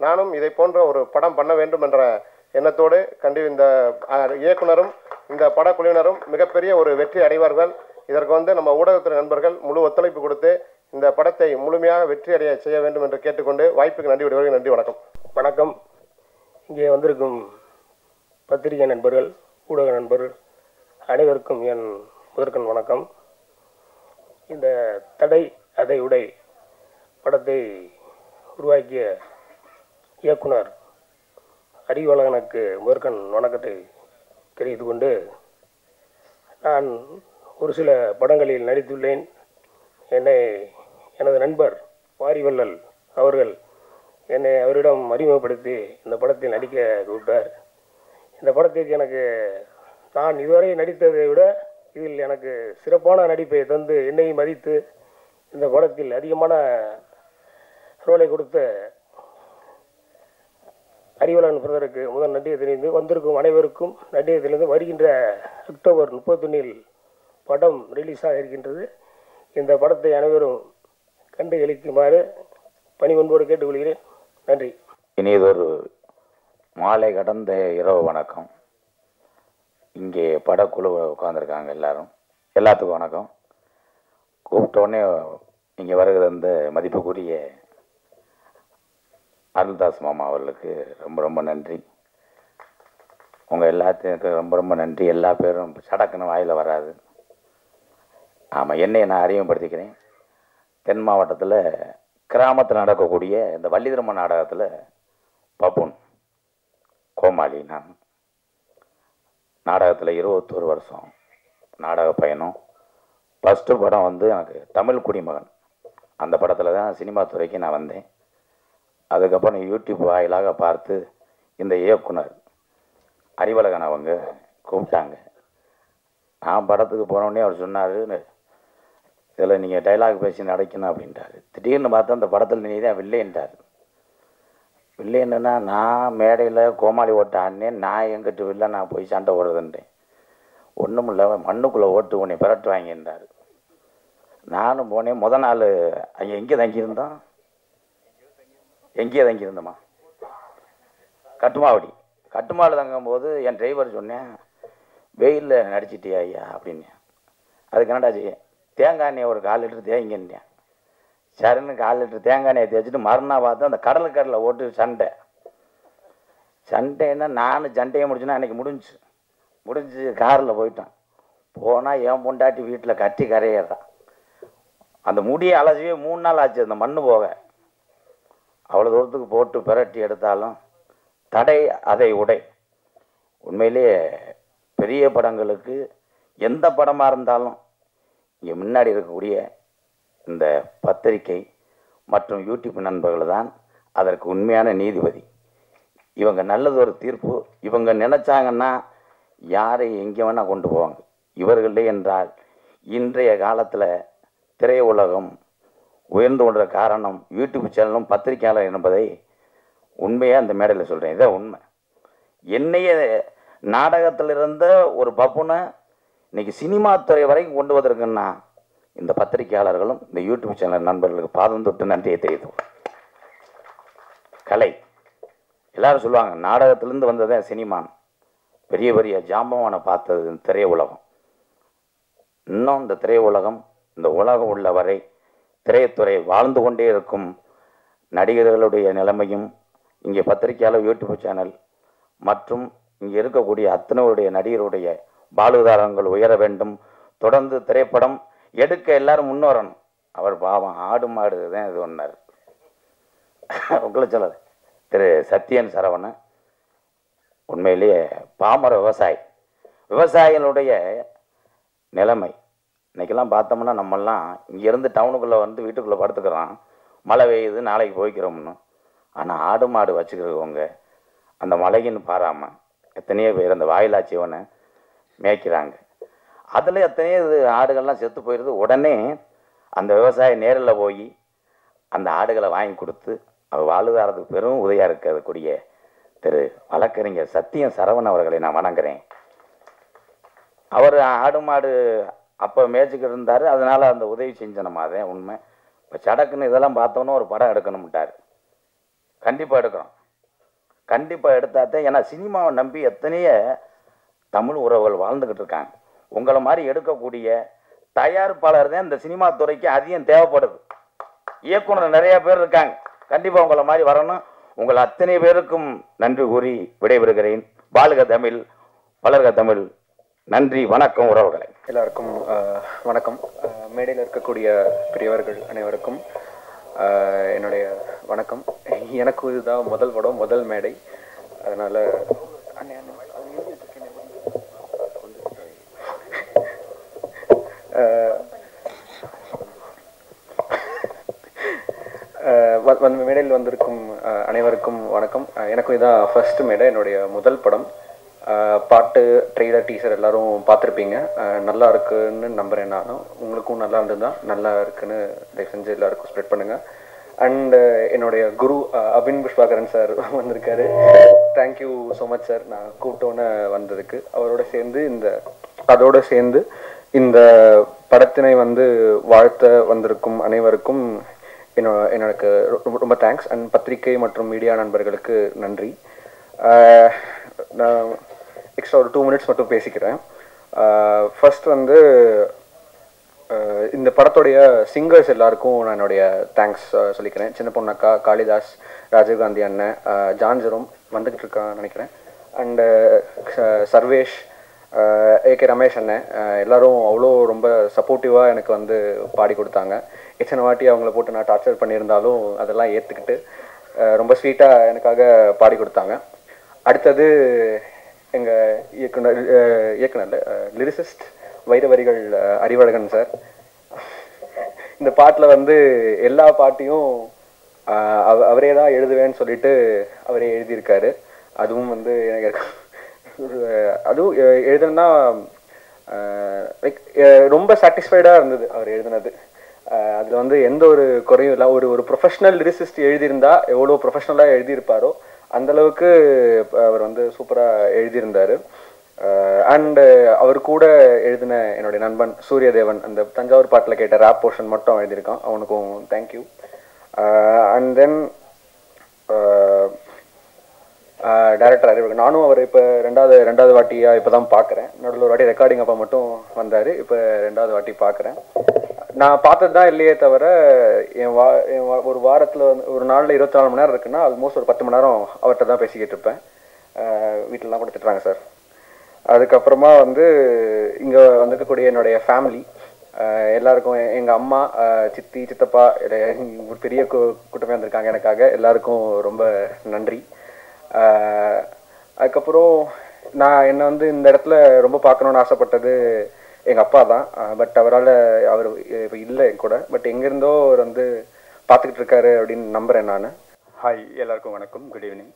நானும் இதை போன்ற ஒரு படம் பண்ண வேண்டும் என்ற எண்ணத்தோடு இந்த இயக்குனரும் இந்த படக்குழுவினரும் மிகப்பெரிய ஒரு வெற்றி அடைவார்கள். இதற்கு வந்து நம்ம ஊடகத்துறை நண்பர்கள் முழு ஒத்துழைப்பு கொடுத்து இந்த படத்தை முழுமையாக வெற்றி அடைய செய்ய வேண்டும் என்று கேட்டுக்கொண்டு வாய்ப்புக்கு நன்றி விடுவதற்கு நன்றி. வணக்கம். வணக்கம். இங்கே வந்திருக்கும் பத்திரிகை நண்பர்கள், ஊடக நண்பர்கள் அனைவருக்கும் என் முதற்கண் வணக்கம். இந்த தடை அதை உடை படத்தை உருவாக்கிய இயக்குனர் அறிவழகனுக்கு முதற்கண் வணக்கத்தை தெரிவித்து கொண்டு, நான் ஒரு சில படங்களில் நடித்துள்ளேன். என்னை எனது நண்பர் வாரிவள்ளல் அவர்கள் என்னை அவரிடம் அறிமுகப்படுத்தி இந்த படத்தில் நடிக்க கூப்பிட்டார். இந்த படத்திற்கு நான் இதுவரை நடித்ததை விட இதில் எனக்கு சிறப்பான நடிப்பை தந்து என்னை மதித்து இந்த படத்தில் அதிகமான ரோலை கொடுத்த அறிவழகன் பிரதருக்கு முதல் நன்றியை தெரிவித்து வந்திருக்கும் அனைவருக்கும் நன்றியை தெரிவித்து வருகின்ற அக்டோபர் 31 படம் ரிலீஸாக இருக்கின்றது. இந்த படத்தை அனைவரும் கண்டு களிக்குமாறு பணிவன்போடு கேட்டுக்கொள்கிறேன். நன்றி. இனியதொரு மாலை கடந்த இரவு வணக்கம். இங்கே படக்குழு உட்காந்துருக்காங்க எல்லாத்துக்கும் வணக்கம். கூப்பிட்டோடனே இங்கே வருகிற அந்த மதிப்புக்குரிய அருள்தாஸ் மாமா அவர்களுக்கு ரொம்ப ரொம்ப நன்றி. உங்கள் எல்லாத்துக்கும் ரொம்ப ரொம்ப நன்றி. எல்லா பேரும் சடக்குன்னு வாயில் வராது. ஆமாம், என்னை நான் அறிமுகப்படுத்திக்கிறேன். தென் மாவட்டத்தில் கிராமத்தில் நடக்கக்கூடிய இந்த வள்ளிதிரம்ம நாடகத்தில் பப்புன் கோமாளி. நான் நாடகத்தில் 21 வருஷம் நாடக பயணம். ஃபஸ்ட்டு படம் வந்து எனக்கு தமிழ் குடிமகன். அந்த படத்தில் தான் சினிமா துறைக்கு நான் வந்தேன். அதுக்கப்புறம் யூடியூப் வாயிலாக பார்த்து இந்த இயக்குனர் அறிவழகன் அவங்க கூப்பிட்டாங்க. நான் படத்துக்கு போனோடனே அவர் சொன்னார், இதில் நீங்கள் டைலாக் பேசி நடிக்கணும் அப்படின்ட்டார். திடீர்னு பார்த்தா அந்த படத்தில் நீ தான் வில்லைன்ட்டார். வில்லைன்னா நான் மேடையில் கோமாளி ஓட்ட ஆடினேன். நான் எங்கிட்ட வில்லை நான் போய் சண்டை ஓடுறதுன்றேன். ஒன்றும் இல்லை, மண்ணுக்குள்ளே ஓட்டு உன்னை பிரட்டு வாங்கின்றார். நானும் போனேன். முதல் நாள் அங்கே எங்கே தங்கியிருந்தோமா கட்டுமாவில் தங்கும்போது என் டிரைவர் சொன்னேன், வெயிலில் நடிச்சிட்டியா ஐயா அப்படின்னு. அதுக்கு என்னடா செய்ய, தேங்காய் எண்ணெய் ஒரு 1/4 லிட்டர் தேங்கினேன். சரின்னு 1/4 லிட்டர் தேங்காய் எண்ணெயை தேய்ச்சிட்டு மறுநாள் பார்த்து அந்த கடலுக்கடலில் ஓட்டு சண்டைன்னா நான் சண்டையை முடிச்சுன்னா அன்றைக்கி முடிஞ்சு காரில் போயிட்டான். போனால் என் பொண்டாட்டி வீட்டில் கட்டி கரையிறான். அந்த முடியை அலசிவே 3 நாள் ஆச்சு அந்த மண்ணு போக. அவ்வளோ தூரத்துக்கு போட்டு பிரட்டி எடுத்தாலும் தடை அதை உடை. உண்மையிலேயே பெரிய படங்களுக்கு எந்த படமாக இருந்தாலும் இங்கே முன்னாடி இருக்கக்கூடிய இந்த பத்திரிகை மற்றும் யூடியூப் நண்பர்கள் தான் அதற்கு உண்மையான நீதிபதி. இவங்க நல்லது ஒரு தீர்ப்பு. இவங்க நினச்சாங்கன்னா யாரை எங்கே வேணால் கொண்டு போவாங்க. இவர்களே என்றால் இன்றைய காலத்தில் திரையுலகம் உயர்ந்து கொண்ட காரணம் யூடியூப் சேனலும் பத்திரிகையாளர் என்பதை உண்மையாக அந்த மேடையில் சொல்கிறேன். இதான் உண்மை. என்னையே நாடகத்தில் இருந்த ஒரு பப்புனை இன்னைக்கு சினிமா துறை வரைக்கும் கொண்டு வந்திருக்குன்னா இந்த பத்திரிகையாளர்களும் இந்த யூடியூப் சேனல் நண்பர்களுக்கு பாதம் தொட்டு நன்றியை தெரிவித்தோம். கலை எல்லாரும் சொல்லுவாங்க நாடகத்திலேருந்து வந்ததே சினிமான். பெரிய பெரிய ஜாம்பவானை பார்த்தது திரையுலகம். இன்னும் இந்த திரையுலகம் இந்த உலகம் உள்ள வரை திரைத்துறை வாழ்ந்து கொண்டே இருக்கும். நடிகர்களுடைய நிலைமையும் இங்கே பத்திரிகையாளர் யூடியூப் சேனல் மற்றும் இங்கே இருக்கக்கூடிய அத்தனையுடைய நடிகருடைய வாழ்வாதாரங்கள் உயர வேண்டும். தொடர்ந்து திரைப்படம் எடுக்க எல்லாரும் முன்வரணும். அவர் பாவம் ஆடு மாடு தான் இது ஒன்றார். உங்களை சொல்ல திரு சத்யன் சரவணன் உண்மையிலேயே பாமர விவசாயிகளுடைய நிலைமை இன்றைக்கெல்லாம் பார்த்தோம்னா நம்மெல்லாம் இங்கேருந்து டவுனுக்குள்ளே வந்து வீட்டுக்குள்ளே படுத்துக்கிறோம். மழை பெய்யுது நாளைக்கு போய்க்கிறோம்னு. ஆனால் ஆடு மாடு வச்சுக்கிறவங்க அந்த மழையின்னு பாராமல் எத்தனையோ பேர் அந்த வாயிலாச்சிவனை மேய்க்கிறாங்க. அதில் எத்தனையோ இது ஆடுகள்லாம் செத்து போயிடுது. உடனே அந்த விவசாயி நேரில் போய் அந்த ஆடுகளை வாங்கி கொடுத்து அவர் வாழ்வாரத்துக்கு பெரும் உதவியாக இருக்கக்கூடிய திரு வழக்கறிஞர் சத்தியம் சரவணன் அவர்களை நான் வணங்குறேன். அவர் ஆடு மாடு அப்போ மேய்ச்சிக்கிட்டு இருந்தார், அதனால் அந்த உதவி செஞ்சனமா அதே உண்மை. இப்போ சடக்குன்னு இதெல்லாம் பார்த்தோன்னே ஒரு படம் எடுக்கணும்ட்டார். கண்டிப்பாக எடுக்கிறோம், கண்டிப்பாக எடுத்தாத்தான். ஏன்னா சினிமாவை நம்பி எத்தனையோ தமிழ் உறவுகள் வாழ்ந்துக்கிட்டு இருக்காங்க. உங்களை மாதிரி எடுக்கக்கூடிய தயாரிப்பாளர் தான் இந்த சினிமா துறைக்கு அதிகம் தேவைப்படுது. இயக்குனர் நிறைய பேர் இருக்காங்க, கண்டிப்பாக உங்களை மாதிரி வரணும். உங்கள் அத்தனை பேருக்கும் நன்றி கூறி விடைபெறுகிறேன். வாழ்க தமிழ், வளர்க தமிழ். நன்றி, வணக்கம் உறவுகளை. எல்லாருக்கும் வணக்கம். மேடையில் இருக்கக்கூடிய பெரியவர்கள் அனைவருக்கும் என்னுடைய வணக்கம். எனக்கு இதுதான் முதல் படம், முதல் மேடை. அதனால் மேடையில் வந்திருக்கும் அனைவருக்கும் வணக்கம். எனக்கும் இதான் ஃபர்ஸ்ட் மேடை, என்னுடைய முதல் படம். பாட்டு, ட்ரெய்லர், டீசர் எல்லாரும் பார்த்துருப்பீங்க. நல்லா இருக்குன்னு நம்புகிறேன். நானும் உங்களுக்கும் நல்லா இருந்ததுதான், நல்லா இருக்குன்னு தயவு செஞ்சு எல்லாருக்கும் ஸ்ப்ரெட் பண்ணுங்கள். அண்டு என்னுடைய குரு அபின் புஷ்பாகரன் சார் வந்திருக்காரு. தேங்க்யூ ஸோ மச் சார், நான் கூப்பிட்டோன்னு வந்ததுக்கு. அதோடு சேர்ந்து இந்த படத்தினை வாழ்த்த வந்திருக்கும் அனைவருக்கும் எனக்கு ரொம்ப தேங்க்ஸ். அண்ட் பத்திரிகை மற்றும் மீடியா நண்பர்களுக்கு நன்றி. நான் எக்ஸ்ட்ரா ஒரு 2 மினிட்ஸ் மட்டும் பேசிக்கிறேன். ஃபர்ஸ்ட் இந்த படத்துடைய சிங்கர்ஸ் எல்லாருக்கும் நான் என்னுடைய தேங்க்ஸ் சொல்லிக்கிறேன். சின்ன பொண்ணக்கா, காளிதாஸ், ராஜீவ்காந்தி அண்ணன், ஜான் ஜெரோம் வந்துக்கிட்டு இருக்கான்னு நினைக்கிறேன், அண்டு சர்வேஷ், ஏகே ரமேஷ் அண்ணன், எல்லோரும் அவ்வளோ ரொம்ப சப்போர்ட்டிவாக எனக்கு பாடி கொடுத்தாங்க. எத்தனை வாட்டி அவங்கள போட்டு நான் டார்ச்சர் பண்ணியிருந்தாலும் அதெல்லாம் ஏற்றுக்கிட்டு ரொம்ப ஸ்வீட்டாக எனக்காக பாடி கொடுத்தாங்க. அடுத்தது எங்கள் இயக்குனர் லிரிசிஸ்ட் வைரவரிகள் அறிவழகன் சார். இந்த பாட்டில் எல்லா பாட்டையும் அவரே தான் எழுதுவேன்னு சொல்லிட்டு அவரே எழுதியிருக்காரு. அதுவும் எனக்கு அதுவும் எழுதுனா லைக் ரொம்ப சாட்டிஸ்ஃபைடாக இருந்தது அவர் எழுதுனது. அதில் எந்த ஒரு குறையும் இல்லை. ஒரு ப்ரொஃபஷ்னல் லிரிசிஸ்ட் எழுதியிருந்தா எவ்வளோ ப்ரொஃபஷ்னலாக எழுதியிருப்பாரோ அந்தளவுக்கு அவர் சூப்பராக எழுதியிருந்தார். அண்டு அவர் கூட எழுதின என்னுடைய நண்பன் சூரியதேவன், அந்த தஞ்சாவூர் பாட்டில் கேட்ட ரேப் போர்ஷன் மட்டும் எழுதியிருக்கான், அவனுக்கும் தேங்க்யூ. அண்ட் தென் டைரக்டர் அறிவு, நானும் அவர் இப்போ ரெண்டாவது வாட்டியாக இப்போ தான் பார்க்குறேன். நடுவில் ஒரு வாட்டி ரெக்கார்டிங் அப்போ மட்டும் வந்தார், இப்போ 2வது வாட்டி பார்க்குறேன். நான் பார்த்தது தான் இல்லையே தவிர ஒரு வாரத்தில் ஒரு நாளில் 24 மணி நேரம் இருக்குன்னா ஆல்மோஸ்ட் ஒரு 10 மணி நேரம் அவர்கிட்ட தான் பேசிக்கிட்டு இருப்பேன். வீட்டிலலாம் கூட திட்டுறாங்க சார். அதுக்கப்புறமா இங்கே வந்திருக்கக்கூடிய என்னுடைய ஃபேமிலி எல்லாருக்கும், எங்கள் அம்மா, சித்தி, சித்தப்பா, ஒரு பெரிய கூட்டமே வந்திருக்காங்க எனக்காக. எல்லாருக்கும் ரொம்ப நன்றி. அதுக்கப்புறம் நான் என்னை இந்த இடத்துல ரொம்ப பார்க்கணுன்னு ஆசைப்பட்டது எங்கள் அப்பா தான். பட் அவர் இப்போ இல்லை என் கூட, பட் எங்கேருந்தோ அவர் பார்த்துக்கிட்டு இருக்காரு அப்படின்னு நம்புகிறேன் நான். ஹாய், எல்லாருக்கும் வணக்கம், good evening.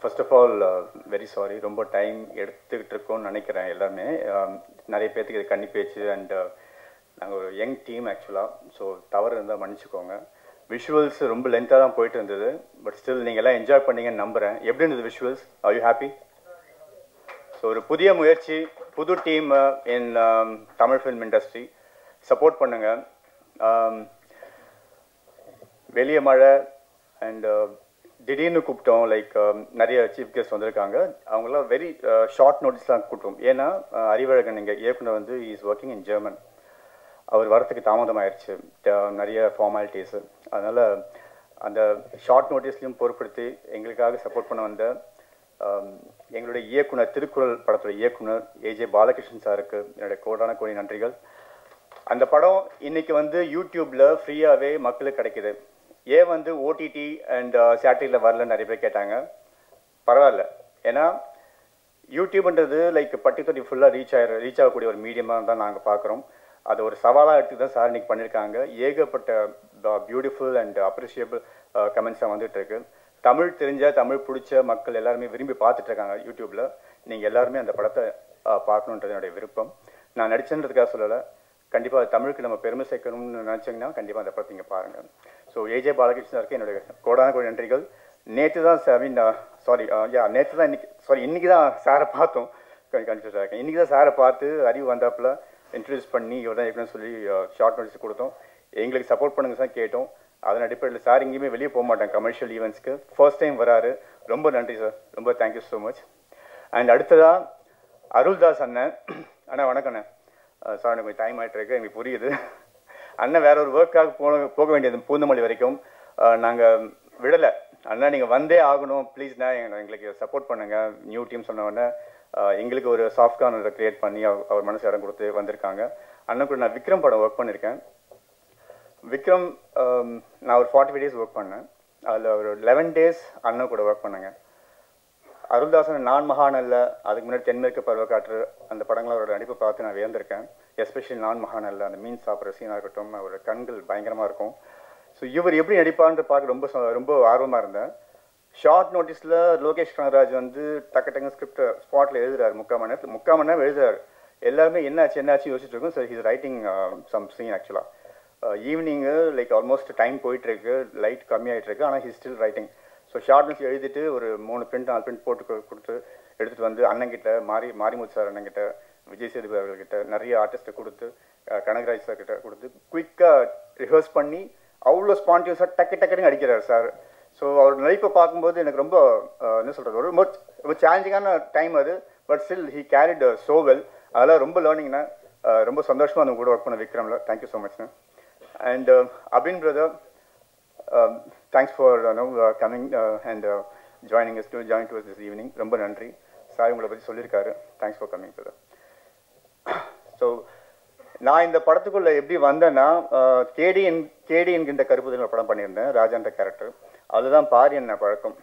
First of all very sorry, ரொம்ப டைம் எடுத்துக்கிட்டு இருக்கோம்னு நினைக்கிறேன். எல்லாமே நிறைய பேர்த்துக்கு இது கண்ணி பேச்சு. அண்ட் நாங்கள் ஒரு யங் டீம் ஆக்சுவலாக, ஸோ தவறு இருந்தால் மன்னிச்சுக்கோங்க. விஷுவல்ஸ் ரொம்ப லென்த்தாக தான் போயிட்டு இருந்தது, பட் ஸ்டில் நீங்கள் எல்லாம் என்ஜாய் பண்ணீங்கன்னு நம்புகிறேன். எப்படி இருந்தது visuals? Are you happy? So ஒரு புதிய முயற்சி, புது team in Tamil film industry. Support பண்ணுங்கள். வெளியே மழை அண்ட் திடீர்னு கூப்பிட்டோம், லைக் நிறைய சீஃப் கெஸ்ட் வந்திருக்காங்க. அவங்களாம் வெரி ஷார்ட் நோட்டீஸ் தான் கூப்பிட்டோம். ஏன்னா அறிவழகன் எங்கள் இயக்குனர் இஸ் ஒர்க்கிங் இன் ஜெர்மன். அவர் வரத்துக்கு தாமதமாயிருச்சு, நிறைய ஃபார்மாலிட்டிஸு. அதனால் அந்த ஷார்ட் நோட்டீஸ்லையும் பொருட்படுத்தி எங்களுக்காக சப்போர்ட் பண்ண வந்த எங்களுடைய இயக்குனர், திருக்குறள் படத்தோட இயக்குனர் ஏஜே பாலகிருஷ்ணன் சாருக்கு என்னுடைய கோடான நன்றிகள். அந்த படம் இன்னைக்கு யூடியூப்பில் ஃப்ரீயாகவே மக்களுக்கு கிடைக்கிது. ஏன் ஓடிடி அண்ட் சேட்டலைட்டில் வரலன்னு நிறைய பேர் கேட்டாங்க. பரவாயில்ல, ஏன்னா யூடியூப்ன்றது லைக் பட்டித்தொட்டி ஃபுல்லாக ரீச் ஆகக்கூடிய ஒரு மீடியமாக தான் நாங்கள் பார்க்குறோம். அது ஒரு சவாலாக எடுத்து தான் சார் இன்னைக்கு பண்ணியிருக்காங்க. ஏகப்பட்ட பியூட்டிஃபுல் அண்ட் அப்ரிஷியபிள் கமெண்ட்ஸாக வந்துட்டு இருக்கு. தமிழ் தெரிஞ்ச, தமிழ் பிடிச்ச மக்கள் எல்லாருமே விரும்பி பார்த்துட்டு இருக்காங்க யூடியூப்பில். நீங்கள் எல்லாருமே அந்த படத்தை பார்க்கணுன்றது என்னுடைய விருப்பம். நான் நடிச்சன்றதுக்காக சொல்லலை, கண்டிப்பாக தமிழுக்கு நம்ம பெருமை சேர்க்கணும்னு நினச்சிங்கன்னா கண்டிப்பாக அந்த படத்தை நீங்கள் பாருங்கள். ஸோ ஏஜே பாலகிருஷ்ணருக்கு என்னுடைய கோடான கோடி நன்றிகள். நேற்று தான் நேற்று தான் இன்னைக்கு தான் சாரை பார்த்தோம். கன்ஃபியூஸ் ஆகிருக்கேன். இன்றைக்கி தான் சாரை பார்த்து அறிவு வந்தாப்புல இன்ட்ரடியூஸ் பண்ணி இவர் தான் ஏற்கனவே சொல்லி ஷார்ட் நோட்டீஸ் கொடுத்தோம். எங்களுக்கு சப்போர்ட் பண்ணுங்க சார் கேட்டோம். அதன் அடிப்படையில் சார் எங்கேயுமே வெளியே போக மாட்டேன் கமர்ஷியல் ஈவெண்ட்ஸ்க்கு. ஃபர்ஸ்ட் டைம் வராரு. ரொம்ப நன்றி சார், ரொம்ப தேங்க்யூ ஸோ மச். அண்ட் அடுத்ததாக அருள்தாஸ் அண்ணன். அண்ணா வணக்கம் அண்ணன். சார் எனக்கு கொஞ்சம் டைம் ஆகிட்டு இருக்கு, எங்களுக்கு புரியுது. அண்ணன் வேற ஒரு ஒர்க்காக போக வேண்டியது பூந்தமல்லி வரைக்கும். நாங்கள் விடலை. அண்ணா நீங்கள் வந்தே ஆகணும் ப்ளீஸ்ண்ணா, எங்களுக்கு சப்போர்ட் பண்ணுங்கள். நியூ டீம் சொன்னவொடனே எங்களுக்கு ஒரு சாஃப்ட் கார்னரை க்ரியேட் பண்ணி அவர் மனசு இடம் கொடுத்து வந்திருக்காங்க. அண்ணன் கூட நான் விக்ரம் படம் ஒர்க் பண்ணியிருக்கேன். விக்ரம் நான் ஒரு 45 days ஒர்க் பண்ணேன். அதில் ஒரு 11 days அண்ணன் கூட ஒர்க் பண்ணேங்க. அருள்தாசன் நான் மகாநல்ல, அதுக்கு முன்னாடி தென்மேற்கு பருவக்காற்று, அந்த படங்களை அவரோட நடிப்பை பார்த்து நான் வியந்திருக்கேன். எஸ்பெஷலி நான் மகாநல்ல அந்த மீன் சாப்பிட்ற சீனாக இருக்கட்டும், அவரோட கண்கள் பயங்கரமாக இருக்கும். ஸோ இவர் எப்படி நடிப்பான்னு பார்க்க ரொம்ப ஆர்வமாக இருந்தேன். ஷார்ட் நோட்டீஸில் லோகேஷ் கனகராஜ் வந்து டக்கு ஸ்கிரிப்ட் ஸ்பாட்டில் எழுதுறாரு. 3/4 மணி நேரம் எழுதுறாரு. எல்லாருமே என்னாச்சு யோசிச்சுட்டு இருக்கோம். So he's writing some scene. ஆக்சுவலாக ஈவினிங்கு லைக் ஆல்மோஸ்ட் டைம் போயிட்டுருக்கு, லைட் கம்மியாகிட்டு இருக்கு, ஆனால் he's still writing. So short notes எழுதிட்டு ஒரு 3 print 4 print போட்டு கொடுத்து எடுத்துகிட்டு வந்து அண்ணங்கிட்ட மாரிமுத்து சார் அண்ணங்கிட்ட, விஜய் சேதுபதி அவர்கள்கிட்ட, நிறைய ஆர்டிஸ்ட்டை கொடுத்து, கனகராஜ் சார் கிட்ட கொடுத்து குயிக்காக ரிஹர்ஸ் பண்ணி அவ்வளோ ஸ்பான்டினியஸாக டக்குன்னு அடிக்கிறார் சார். ஸோ அவர் நடிப்பை பார்க்கும்போது எனக்கு ரொம்ப என்ன சொல்கிறது, ரொம்ப சேலஞ்சிங்கான டைம் அது. But still he carried so well. அதெல்லாம் ரொம்ப லேர்னிங்னா. ரொம்ப சந்தோஷமாக அந்த கூட ஒர்க் பண்ண விக்ரமில். தேங்க்யூ ஸோ மச்ண்ணா. And Abin brother, thanks for coming and joining us this evening. ரொம்ப நன்றி சார், உங்களை பற்றி சொல்லியிருக்காரு. Thanks for coming brother. So நான் இந்த படத்துக்குள்ளே எப்படி வந்தேன்னா, கேடி என்கின்ற கருப்புதல் படம் பண்ணியிருந்தேன், ராஜான்ற கேரக்டர். அதுதான் பாரி அண்ணன் பழக்கம்.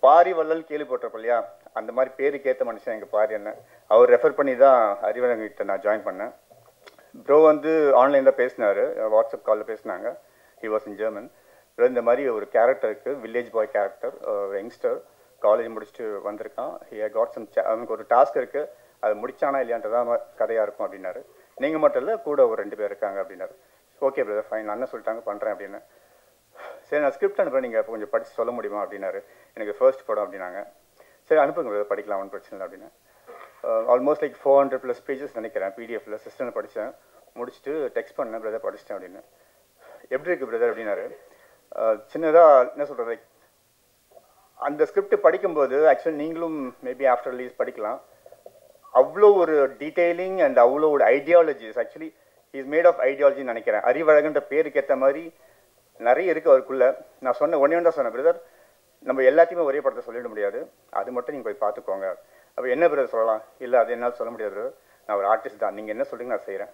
பாரி வள்ளல் கேள்விப்பட்டிருப்போம் இல்லையா, அந்த மாதிரி பேருக்கேற்ற மனுஷன் எங்கள் பாரி அண்ணன். அவர் ரெஃபர் பண்ணி தான் அறிவழங்கிட்ட நான் ஜாயின் பண்ணேன். ப்ரோ வந்து ஆன்லைனில் பேசினார், வாட்ஸ்அப் காலில் பேசினாங்க. He was in German. இந்த மாதிரி ஒரு கேரக்டருக்கு, வில்லேஜ் பாய் கேரக்டர், ஒரு யங்ஸ்டர் காலேஜ் முடிச்சுட்டு வந்திருக்கான். ஹி காட் சம், அவனுக்கு ஒரு டாஸ்க் இருக்குது, அது முடிச்சானா இல்லையான்றதான் கதையாக இருக்கும் அப்படின்னாரு. நீங்கள் மட்டும் இல்லை, கூட ஒரு 2 பேர் இருக்காங்க அப்படின்னாரு. ஓகே பிரதர் ஃபைன், அண்ணன் சொல்லிட்டாங்க பண்ணுறேன் அப்படின்னு. சரி நான் ஸ்கிரிப்ட் அனுப்புகிறேன், நீங்கள் இப்போ கொஞ்சம் படித்து சொல்ல முடியுமா அப்படின்னாரு. எனக்கு ஃபர்ஸ்ட் படம் அப்படின்னாங்க. சரி அனுப்புங்க பிரதர், படிக்கலாம், ஒன்றும் பிரச்சனை இல்லை அப்படின்னு. ஆல்மோஸ்ட் லைக் 400+ pages நினைக்கிறேன் பிடிஎஃப்ல. சிஸ்டமில் படித்தேன், முடிச்சுட்டு டெக்ஸ்ட் பண்ணேன், பிரதர் படிச்சிட்டேன் அப்படின்னு. எப்படி இருக்குது பிரதர் அப்படின்னாரு. சின்னதாக என்ன சொல்கிறது, அந்த ஸ்கிரிப்ட் படிக்கும்போது ஆக்சுவலி நீங்களும் மேபி ஆஃப்டர் ரிலீஸ் படிக்கலாம். அவ்வளோ ஒரு டீட்டெயிலிங் அண்ட் அவ்வளோ ஒரு ideologies. Actually is made of ஐடியாலஜின்னு நினைக்கிறேன். அறிவழகன்ற பேருக்கு ஏற்ற மாதிரி நிறைய இருக்குது அவருக்குள்ளே. நான் சொன்ன ஒன்றே தான் சொன்னேன், பிரதர் நம்ம எல்லாத்தையுமே ஒரே படத்தை சொல்லிட முடியாது, அது மட்டும் நீங்கள் போய் பார்த்துக்கோங்க. அப்போ என்ன பிரதர் சொல்லலாம், இல்லை அது என்னால் சொல்ல முடியாது பிரதர், நான் ஒரு ஆர்டிஸ்ட் தான், நீங்கள் என்ன சொல்கிறீங்க நான் செய்கிறேன்,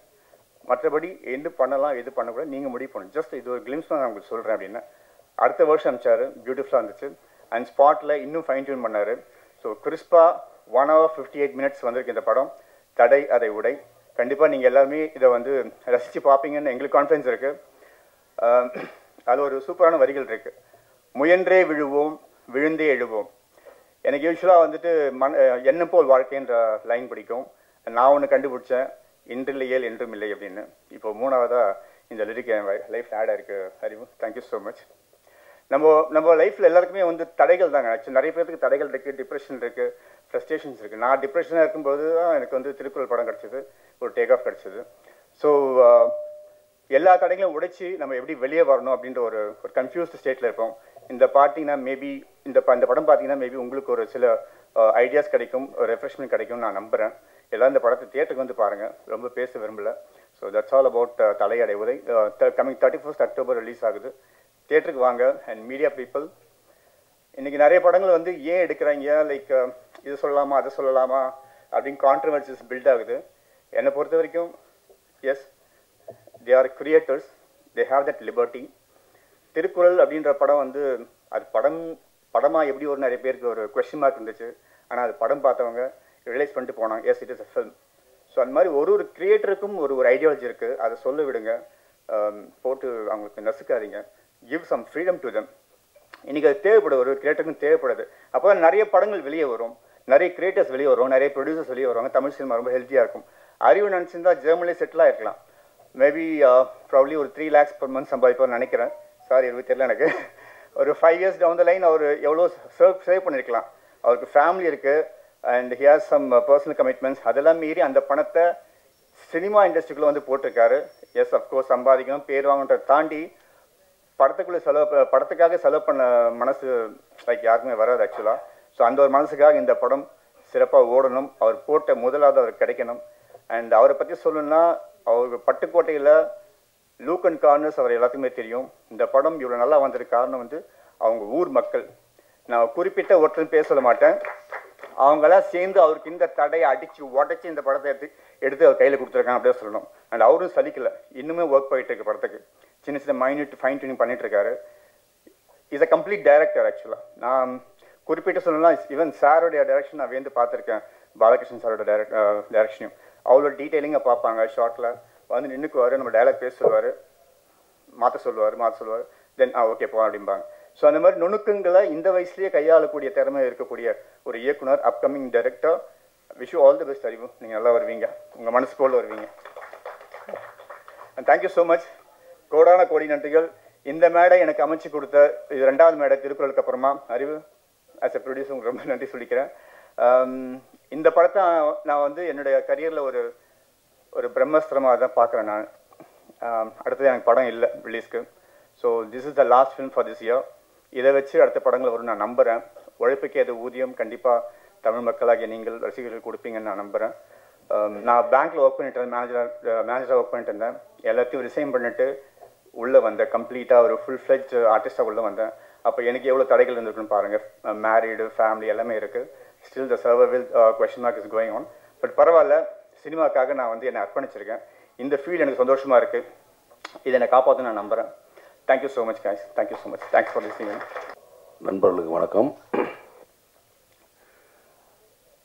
மற்றபடி எது பண்ணலாம் எது பண்ணக்கூடாது நீங்கள் முடிவு பண்ணணும், ஜஸ்ட் இது ஒரு கிளிம்ஸ் நான் உங்களுக்கு சொல்கிறேன் அப்படின்னு. அடுத்த வருஷம் அனுப்பிச்சாரு, பியூட்டிஃபுல்லாக இருந்துச்சு. அண்ட் ஸ்பாட்டில் இன்னும் ஃபைன் டியூன் பண்ணார். ஸோ கிறிஸ்பாக 1 hour 58 minutes வந்திருக்கு இந்த படம். தடை அதை உடை. கண்டிப்பாக நீங்கள் எல்லாருமே இதை வந்து ரசித்து பார்ப்பீங்கன்னு எங்களுக்கு கான்ஃபிடன்ஸ் இருக்குது. அதில் ஒரு சூப்பரான வரிகள் இருக்குது. முயன்றே விழுவோம், விழுந்தே எழுவோம். எனக்கு யூஸ்வலாக வந்துட்டு எண்ணம் போல் வாழ்க்கைன்ற லைன் பிடிக்கும். நான் ஒன்று கண்டுபிடிச்சேன், இன்றில்லையேல் என்றும் இல்லை அப்படின்னு. இப்போ 3ஆவதாக இந்த லிரிக் என் லைஃப்பில் ஆட் ஆயிருக்கு. அறிவு, தேங்க்யூ ஸோ மச். நம்ம லைஃப்பில் எல்லாருக்குமே வந்து தடைகள் தாங்க. ஆக்சுவலி நிறைய பேருக்கு தடைகள் இருக்குது, டிப்ரெஷன் இருக்குது, ஃப்ரஸ்ட்ரேஷன்ஸ் இருக்குது. நான் டிப்ரெஷனாக இருக்கும்போது தான் எனக்கு வந்து திருக்குறள் படம் கிடச்சிது, ஒரு டேக் ஆஃப் கிடச்சிது. ஸோ எல்லா தடைகளையும் உடைச்சி நம்ம எப்படி வெளியே வரணும் அப்படின்ற ஒரு கன்ஃபியூஸ்டு ஸ்டேட்டில் இருப்போம். இந்த பார்த்தீங்கன்னா மேபி இந்த படம் பார்த்தீங்கன்னா மேபி உங்களுக்கு ஒரு சில ஐடியாஸ் கிடைக்கும், ஒரு ரெஃப்ரெஷ்மெண்ட் கிடைக்கும் நான் நம்புகிறேன். எல்லாம் இந்த படத்தை தியேட்டருக்கு வந்து பாருங்கள், ரொம்ப பேச விரும்பலை. ஸோ தட்ஸ் ஆல் அபவுட் தலையடை உதை. கமிங் 31st October ரிலீஸ் ஆகுது, தியேட்டருக்கு வாங்க. அண்ட் மீடியா பீப்புள், இன்றைக்கி நிறைய படங்கள் வந்து ஏன் எடுக்கிறாங்க, லைக் இது சொல்லலாமா அதை சொல்லலாமா அப்படின்னு கான்ட்ரவர்சிஸ் பில்ட் ஆகுது. என்னை பொறுத்த வரைக்கும் yes, they are creators, they have that liberty. Thirukkural அப்படின்ற படம் வந்து அது படமாக எப்படி ஒரு நிறைய பேருக்கு ஒரு கொஸ்டின் மார்க் இருந்துச்சு. ஆனால் அது படம் பார்த்தவங்க ரியலைஸ் பண்ணிட்டு போனாங்க, S it is a film. So அந்த மாதிரி ஒரு கிரியேட்டருக்கும் ஒரு ஐடியாலஜி இருக்குது, அதை சொல்ல விடுங்க, போட்டு அவங்களுக்கு நசுக்காதீங்க. Give some freedom to them. இன்றைக்கி அது தேவைப்படுது, ஒரு கிரியேட்டருக்கும் தேவைப்படுது. அப்போ தான் நிறைய படங்கள் வெளியே வரும், நிறைய கிரியேட்டர்ஸ் வெளியே வரும், நிறைய ப்ரொடியூசர்ஸ் வெளியே வருவாங்க. தமிழ் சினிமா ரொம்ப ஹெல்த்தியாக இருக்கும். அறிவு நினச்சிருந்தா ஜெர்மனிலே செட்டில் ஆகிருக்கலாம். மேபி ப்ராப்ளி ஒரு 3 lakhs per month சம்பாதிப்பார்னு நினைக்கிறேன். சாரி எனக்கு தெரியல. எனக்கு ஒரு 5 years down the line அவர் எவ்வளோ சேவ் பண்ணியிருக்கலாம். அவருக்கு ஃபேமிலி இருக்குது and he has some personal commitments. அதெல்லாம் மீறி அந்த பணத்தை சினிமா இண்டஸ்ட்ரிக்குள்ளே வந்து போட்டிருக்காரு. எஸ் அஃப்கோர்ஸ் சம்பாதிக்கணும், பேர் வாங்கன்றதை தாண்டி படத்துக்காக செலவு பண்ண மனசு லைக் யாருக்குமே வராது ஆக்சுவலாக. ஸோ அந்த ஒரு மனசுக்காக இந்த படம் சிறப்பாக ஓடணும், அவர் போட்ட முதலாவது அவருக்கு கிடைக்கணும். அண்ட் அவரை பற்றி சொல்லணும்னா அவருக்கு பட்டுக்கோட்டையில் லூக் அண்ட் கார்னர்ஸ் அவர் எல்லாத்துக்குமே தெரியும். இந்த படம் இவ்வளோ நல்லா வந்ததுக்கு காரணம் வந்து அவங்க ஊர் மக்கள். நான் குறிப்பிட்ட ஒருத்தர் பேச சொல்ல மாட்டேன். அவங்களாம் சேர்ந்து அவருக்கு இந்த தடையை அடித்து உடச்சி இந்த படத்தை எடுத்து அவர் கையில் கொடுத்துருக்காங்க அப்படியே சொல்லணும். அண்ட் அவரும் சலிக்கலை, இன்னுமே ஒர்க் போயிட்டு இருக்கு படத்துக்கு. சின்ன சின்ன மைன்யூட் ஃபைன் டியூனிங் பண்ணிட்டு இருக்காரு. இஸ் அ கம்ப்ளீட் டைரக்டர் ஆக்சுவலாக. நான் குறிப்பிட்டு சொல்லணும்னா ஈவன் சாரோடைய டைரக்ஷன் நான் வேந்து பார்த்துருக்கேன். பாலகிருஷ்ணன் சாரோட டைரக்ஷனையும் அவ்வளோ டீட்டெயிலிங்காக பார்ப்பாங்க. ஷார்ட்டில் வந்து நின்றுக்குவார், நம்ம டைலாக் பேச சொல்லுவார், மாற்ற சொல்லுவார், தென் ஓகே போ அப்படிம்பாங்க. ஸோ அந்த மாதிரி நுணுக்கங்களை இந்த வயசுலேயே கையாளக்கூடிய திறமை இருக்கக்கூடிய ஒரு இயக்குனர், upcoming director. Wish you all the best அறிவு. நீங்கள் நல்லா வருவீங்க, உங்கள் மனசு போல் வருவீங்க. And thank you so much. கோடான கோடி நன்றிகள். இந்த மேடை எனக்கு அமைச்சு கொடுத்த இது 2வது மேடை திருக்குறளுக்கு அப்புறமா அறிவு ஆஸ் எ ப்ரொடியூசர் உங்களுக்கு ரொம்ப நன்றி சொல்லிக்கிறேன். இந்த படத்தை நான் வந்து என்னுடைய கரியரில் ஒரு பிரம்மஸ்திரமாக தான் பார்க்குறேன் நான். அடுத்தது எனக்கு படம் இல்லை ரிலீஸ்க்கு. So this is the last film for this year. இதை வச்சு அடுத்த படங்கள் வரும் நான் நம்புகிறேன். உழைப்புக்கு அது ஊதியம் கண்டிப்பாக தமிழ் மக்களாகிய நீங்கள் ரசிகர்கள் கொடுப்பீங்கன்னு நான் நம்புகிறேன். நான் பேங்க்கில் ஒர்க் பண்ணிட்டு இருந்தேன், மேனேஜராக ஒர்க் பண்ணிட்டு இருந்தேன். எல்லாத்தையும் ரிசைன் பண்ணிட்டு உள்ளே வந்தேன். கம்ப்ளீட்டாக ஒரு ஃபுல் ஃப்ளெஜ் ஆர்டிஸ்ட்டாக உள்ளே வந்தேன். அப்போ எனக்கு எவ்வளோ தடைகள் இருந்திருக்குன்னு பாருங்கள். மேரீடு, ஃபேமிலி எல்லாமே இருக்குது. Still the survival question mark is going on. But பரவாயில்ல, சினிமாக்காக நான் வந்து என்னை அர்ப்பணிச்சிருக்கேன். இந்த ஃபீல்டு எனக்கு சந்தோஷமாக இருக்குது. இதை என்னை காப்பாற்ற நான் நம்புகிறேன். Thank you so much guys. Thank you so much. Thanks for listening. நண்பர்களுக்கு வணக்கம்.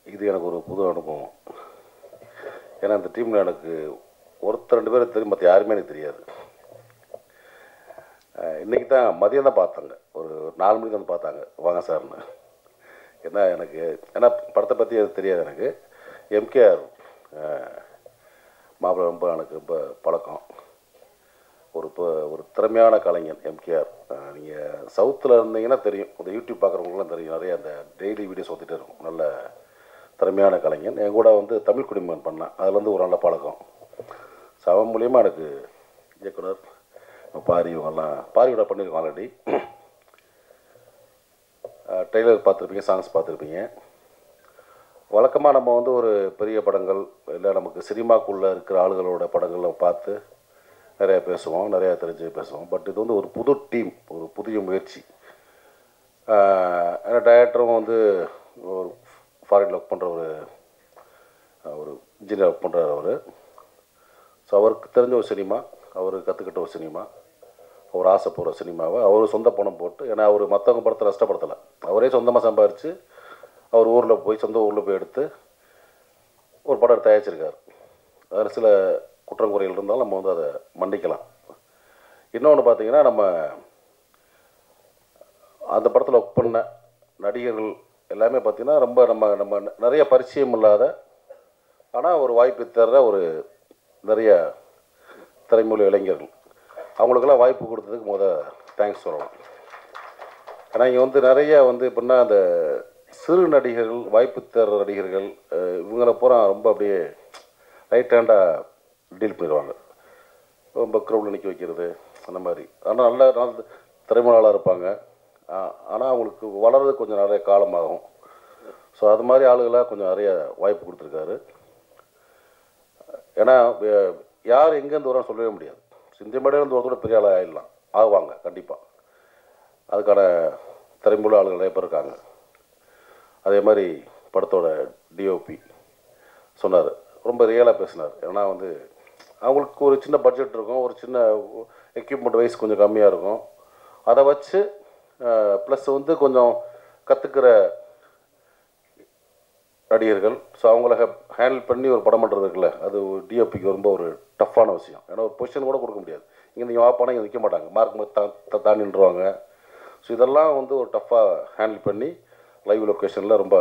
இது எனக்கு ஒரு புது அனுபவம். ஏன்னா இந்த டீமில் எனக்கு ஒருத்தர் 2 பேர் தெரியும், மற்ற யாருமே எனக்கு தெரியாது. இன்றைக்கி தான் மதியம் தான் பார்த்தாங்க, ஒரு 4 மணிக்கு வந்து பார்த்தாங்க வாங்க சார்னு. ஏன்னா படத்தை பற்றி அது தெரியாது எனக்கு. எம்கேஆர் மாப்பிள்ளை ரொம்ப எனக்கு ரொம்ப பழக்கம். ஒரு திறமையான கலைஞன் எம்கேஆர். நீங்கள் சவுத்தில் இருந்தீங்கன்னா தெரியும், அந்த யூடியூப் பார்க்குறவங்களுக்குலாம் தெரியும். நிறைய அந்த டெய்லி வீடியோஸ் வந்துகிட்டே இருக்கும். நல்ல திறமையான கலைஞன். என் கூட வந்து தமிழ் குடிமகன் பண்ணேன், அதில் வந்து ஒரு நல்ல பழக்கம். ஸோ அவன் மூலியமாக எனக்கு இயக்குனர் பாரி இவங்கெல்லாம் பாரியோட பண்ணியிருக்கோம் ஆல்ரெடி. ட்ரெய்லர் பார்த்துருப்பீங்க, சாங்ஸ் பார்த்துருப்பீங்க. வழக்கமாக நம்ம வந்து ஒரு பெரிய படங்கள் இல்லை நமக்கு சினிமாக்குள்ளே இருக்கிற ஆளுகளோட படங்களை பார்த்து நிறையா பேசுவோம், நிறையா தெரிஞ்சு பேசுவோம். பட் இது வந்து ஒரு புது டீம், ஒரு புதிய முயற்சி. ஏன்னா டைரக்டரும் வந்து ஒரு ஃபாரினில் ஒர்க் பண்ணுற ஒரு இன்ஜினியர் ஒர்க் பண்ணுறார் அவர். ஸோ அவருக்கு தெரிஞ்ச ஒரு சினிமா, அவர் கற்றுக்கிட்ட ஒரு சினிமா, அவர் ஆசைப்படுற சினிமாவை அவர் சொந்த பணம் போட்டு, ஏன்னா அவர் மற்றவங்க படத்தை நஷ்டப்படுத்தலை, அவரே சொந்தமாக சம்பாரித்து அவர் ஊரில் போய் சொந்த ஊரில் போய் எடுத்து ஒரு படம் தயாரிச்சிருக்கார். அதில் சில குற்றங்குறைகள் இருந்தாலும் நம்ம வந்து அதை மன்னிக்கலாம். இன்னொன்று பார்த்தீங்கன்னா, நம்ம அந்த படத்தில் ஒர்க் பண்ண நடிகர்கள் எல்லாமே பார்த்திங்கன்னா ரொம்ப நம்ம நிறைய பரிச்சயம் இல்லாத, ஆனால் ஒரு வாய்ப்பு தர்ற ஒரு நிறைய திரைமொழி இளைஞர்கள். அவங்களுக்கெல்லாம் வாய்ப்பு கொடுத்ததுக்கு தேங்க்ஸ் சொல்லலாம். ஏன்னா இங்கே வந்து நிறைய வந்து எப்படின்னா அந்த சிறு நடிகர்கள், வாய்ப்பு தர்ற நடிகர்கள் இவங்களை பூரா ரொம்ப அப்படியே ரைட் ஹேண்டாக டீல் பண்ணிடுவாங்க. ரொம்ப க்ரௌடில் நிற்க வைக்கிறது அந்த மாதிரி. ஆனால் நல்ல திறமையாளராக இருப்பாங்க, ஆனால் அவங்களுக்கு வளர்றது கொஞ்சம் நிறைய காலமாகும். ஸோ அது மாதிரி ஆளுகளாக கொஞ்சம் நிறைய வாய்ப்பு கொடுத்துருக்காரு. ஏன்னா யார் எங்கேருந்து வரோன்னு சொல்லவே முடியாது. சிந்தி மேடையிலேருந்து வரதோட பெரிய ஆளாக ஆகிடலாம், ஆகுவாங்க கண்டிப்பாக. அதுக்கான திறமையுள்ள ஆளுகள் நிறைய பேர் இருக்காங்க. அதே மாதிரி படத்தோட டிஓபி சொன்னார், ரொம்ப ரியலாக பேசினார். ஏன்னா வந்து அவங்களுக்கு ஒரு சின்ன பட்ஜெட் இருக்கும், ஒரு சின்ன எக்யூப்மெண்ட் வைஸ் கொஞ்சம் கம்மியாக இருக்கும். அதை வச்சு ப்ளஸ் வந்து கொஞ்சம் கற்றுக்கிற நடிகர்கள். ஸோ அவங்கள ஹேண்டில் பண்ணி ஒரு படம் பண்ணுறது இருக்குல்ல, அது டிஓபிக்கு ரொம்ப ஒரு டஃப்பான விஷயம். ஏன்னா ஒரு பொசிஷன் கூட கொடுக்க முடியாது. இங்கே நீங்கள் வாப்பானா இங்கே நிற்க மாட்டாங்க, மார்க் தாண்டி நின்றுவாங்க. ஸோ இதெல்லாம் வந்து ஒரு டஃப்பாக ஹேண்டில் பண்ணி லைவ் லொக்கேஷனில் ரொம்ப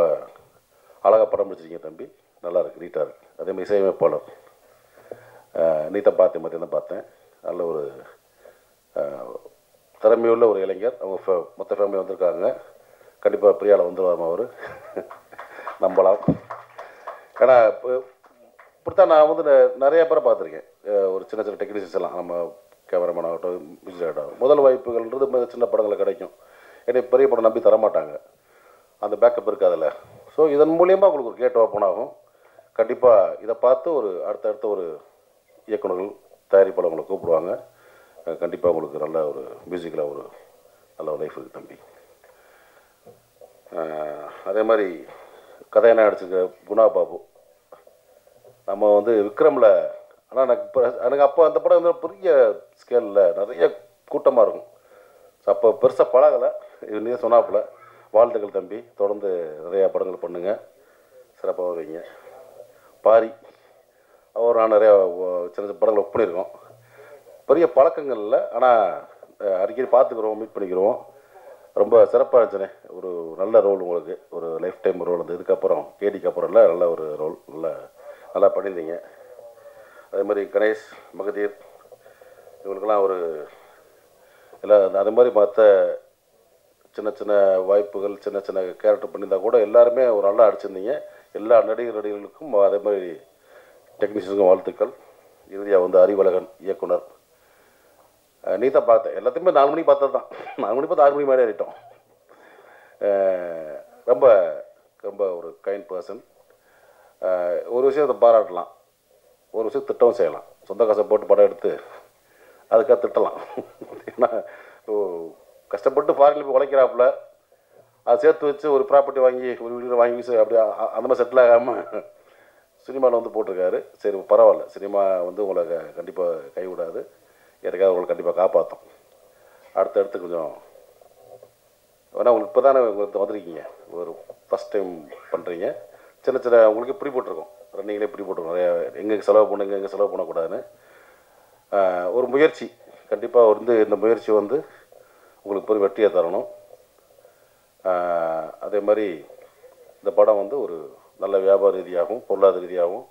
அழகாக படம் பிடிச்சிருக்கீங்க தம்பி, நல்லா இருக்குது, நீட்டாக இருக்குது. அதேமாதிரி இசையமைப்பாளர் நீதான் பார்த்தேன், மத்தியம் தான் பார்த்தேன். நல்ல ஒரு திறமையுள்ள ஒரு இளைஞர். அவங்க மொத்த ஃபேமிலி வந்திருக்காங்க. கண்டிப்பாக பிரியாவில் வந்துடுவார் அவர், நம்பலாம். ஏன்னா இப்படித்தான் நான் வந்து நிறைய பேரை பார்த்துருக்கேன். ஒரு சின்ன சின்ன டெக்னீஷியன்ஸ் எல்லாம், நம்ம கேமராமேன் ஆகட்டும், மியூசிக் ஆகட்டும், முதல் வாய்ப்புகள்ன்றது சின்ன படங்களில் கிடைக்கும். ஏன்னா பெரிய படம் நம்பி தரமாட்டாங்க, அந்த பேக்கப் இருக்காதில்ல. ஸோ இதன் மூலியமாக உங்களுக்கு ஒரு கேட் ஓப்பன் ஆகும். கண்டிப்பாக இதை பார்த்து ஒரு அடுத்தடுத்த ஒரு இயக்குநர்கள், தயாரிப்பாளர்களை கூப்பிடுவாங்க. கண்டிப்பாக உங்களுக்கு நல்ல ஒரு மியூசிக்கில் ஒரு நல்ல ஒரு லைஃப் இருக்குது தம்பி. அதே மாதிரி கதையெல்லாம் நடிச்சிருக்க குணா பாபு, நம்ம வந்து விக்ரமில், ஆனால் எனக்கு அப்போ அந்த படம் வந்து பெரிய ஸ்கேலில் நிறைய கூட்டமாக இருக்கும். ஸோ அப்போ பெருசாக பழகலை. இது நீ சொன்னாப்புல. வாழ்த்துக்கள் தம்பி, தொடர்ந்து நிறையா படங்கள் பண்ணுங்கள், சிறப்பாக வருவீங்க. பாரி அவர் நான் நிறையா சின்ன சின்ன படங்கள் ஒர்க் பண்ணியிருக்கோம். பெரிய பழக்கங்கள் இல்லை, ஆனால் அடிக்கடி பார்த்துக்குறோம், மீட் பண்ணிக்கிறோம். ரொம்ப சிறப்பாக இருந்துச்சுனே. ஒரு நல்ல ரோல் உங்களுக்கு, ஒரு லைஃப் டைம் ரோல். அந்த இதுக்கப்புறம் கேடிக்கு அப்புறம் இல்லை, நல்ல ஒரு ரோல், நல்லா பண்ணியிருந்தீங்க. அதே மாதிரி கணேஷ், மகதீர், இவங்களுக்கெல்லாம் ஒரு எல்லாம் அது மாதிரி மற்ற சின்ன சின்ன வாய்ப்புகள், சின்ன சின்ன கேரக்டர் பண்ணியிருந்தா கூட எல்லாருமே ஒரு நல்லா அடிச்சிருந்தீங்க. எல்லா நடிகர்களுக்கும் அதே மாதிரி டெக்னீஷியனுக்கும் வாழ்த்துக்கள். இறுதியாக வந்து அறிவழகன் இயக்குனர், நீ தான் பார்த்தேன். எல்லாத்தையுமே 4 மணிக்கு பார்த்தது தான். 4 மணி பார்த்து 6 மணி மேலே ஏறிட்டோம். ரொம்ப ரொம்ப ஒரு கைண்ட் பர்சன். ஒரு விஷயத்தை பாராட்டலாம், ஒரு விஷயம் திட்டவும் செய்யலாம். சொந்த காசை போட்டு படம் எடுத்து அதுக்காக திட்டலாம். ஏன்னா கஷ்டப்பட்டு ஃபாரினில் போய் உழைக்கிறாப்புல, அதை சேர்த்து வச்சு ஒரு ப்ராப்பர்ட்டி வாங்கி ஒரு வீடு வாங்கி அப்படியே அந்த மாதிரி செட்டில் ஆகாமல் சினிமாவில் வந்து போட்டிருக்காரு. சரி பரவாயில்ல, சினிமா வந்து உங்களை கண்டிப்பாக கைவிடாது, எதுக்காக உங்களை கண்டிப்பாக காப்பாற்றும். அடுத்தடுத்து கொஞ்சம் வேணா உங்களுக்கு இப்போ தானே உங்களுக்கு வந்திருக்கீங்க, ஒரு ஃபஸ்ட் டைம் பண்ணுறீங்க. சின்ன சின்ன உங்களுக்கு ப்ரீ போட்டிருக்கோம், ரன்னிங்லேயே ப்ரீ போட்டிருக்கோம். நிறையா எங்கே செலவு பண்ணுங்க, எங்கே செலவு பண்ணக்கூடாதுன்னு ஒரு முயற்சி. கண்டிப்பாக வந்து இந்த முயற்சி வந்து உங்களுக்கு போய் வெற்றியை தரணும். அதே மாதிரி இந்த படம் வந்து ஒரு நல்ல வியாபார ரீதியாகவும் பொருளாதார ரீதியாகவும்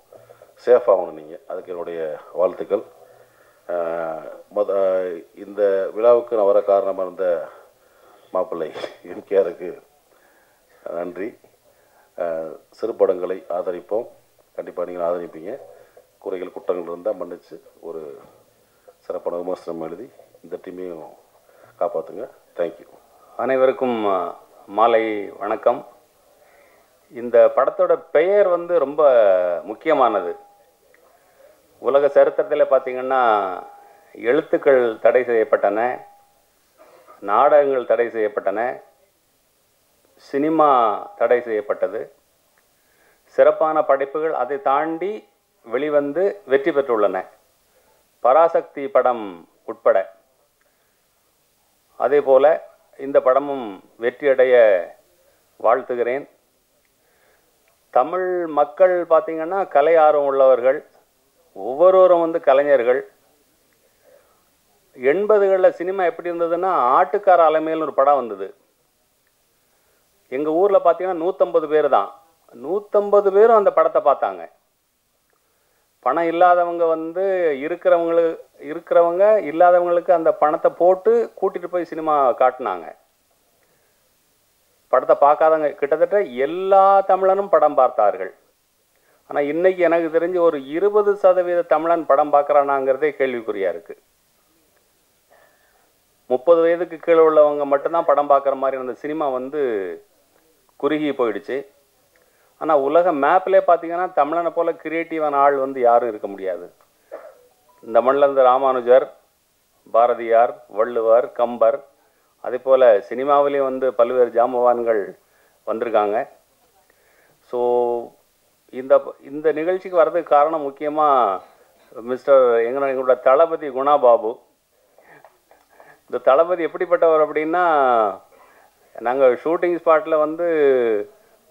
சேஃப் ஆகணும். நீங்கள் அதுக்கு என்னுடைய வாழ்த்துக்கள். இந்த விழாவுக்கு நான் வர காரணமாக இருந்த மாப்பிள்ளை எம்கேஆருக்கு நன்றி. சிறு படங்களை ஆதரிப்போம், கண்டிப்பாக நீங்கள் ஆதரிப்பீங்க. குறைகள் குற்றங்கள் இருந்தால் மன்னிச்சு ஒரு சிறப்பான விமர்சனம் எழுதி இந்த டீமையும் காப்பாற்றுங்க. தேங்க்யூ. அனைவருக்கும் மாலை வணக்கம். இந்த படத்தோட பெயர் வந்து ரொம்ப முக்கியமானது. உலக சரித்திரத்தில் பார்த்திங்கன்னா எழுத்துக்கள் தடை செய்யப்பட்டன, நாடகங்கள் தடை செய்யப்பட்டன, சினிமா தடை செய்யப்பட்டது. சிறப்பான படைப்புகள் அதை தாண்டி வெளிவந்து வெற்றி பெற்றுள்ளன, பராசக்தி படம் உட்பட. அதே போல் இந்த படமும் வெற்றியடைய வாழ்த்துகிறேன். தமிழ் மக்கள் பார்த்திங்கன்னா கலை ஆர்வம் உள்ளவர்கள், ஒவ்வொருவரும் வந்து கலைஞர்கள். 80களில் சினிமா எப்படி இருந்ததுன்னா ஆட்டுக்கார அலைமையில் ஒரு படம் வந்தது. எங்கள் ஊரில் பார்த்திங்கன்னா 150 பேர் தான், 150 பேரும் அந்த படத்தை பார்த்தாங்க. பணம் இல்லாதவங்க வந்து இருக்கிறவங்க இல்லாதவங்களுக்கு அந்த பணத்தை போட்டு கூட்டிகிட்டு போய் சினிமா காட்டினாங்க. படத்தை பார்க்காதவங்க கிட்டத்தட்ட எல்லா தமிழனும் படம் பார்த்தார்கள். ஆனால் இன்னைக்கு எனக்கு தெரிஞ்சு ஒரு 20% தமிழன் படம் பார்க்குறானாங்கிறதே கேள்விக்குறியாக இருக்குது. 30 வயதுக்கு கீழே உள்ளவங்க மட்டும்தான் படம் பார்க்குற மாதிரி அந்த சினிமா வந்து குறுகி போயிடுச்சு. ஆனால் உலக மேப்லேயே பார்த்தீங்கன்னா தமிழனை போல் கிரியேட்டிவான ஆள் வந்து யாரும் இருக்க முடியாது. இந்த மண்ணில் இருந்து ராமானுஜர், பாரதியார், வள்ளுவர், கம்பர், அதே போல் சினிமாவிலேயும் வந்து பல்வேறு ஜாம்பவான்கள் வந்திருக்காங்க. ஸோ இந்த நிகழ்ச்சிக்கு வர்றதுக்கு காரணம் முக்கியமாக எங்களோட தளபதி குணா பாபு. இந்த தளபதி எப்படிப்பட்டவர் அப்படின்னா, நாங்கள் ஷூட்டிங் ஸ்பாட்டில் வந்து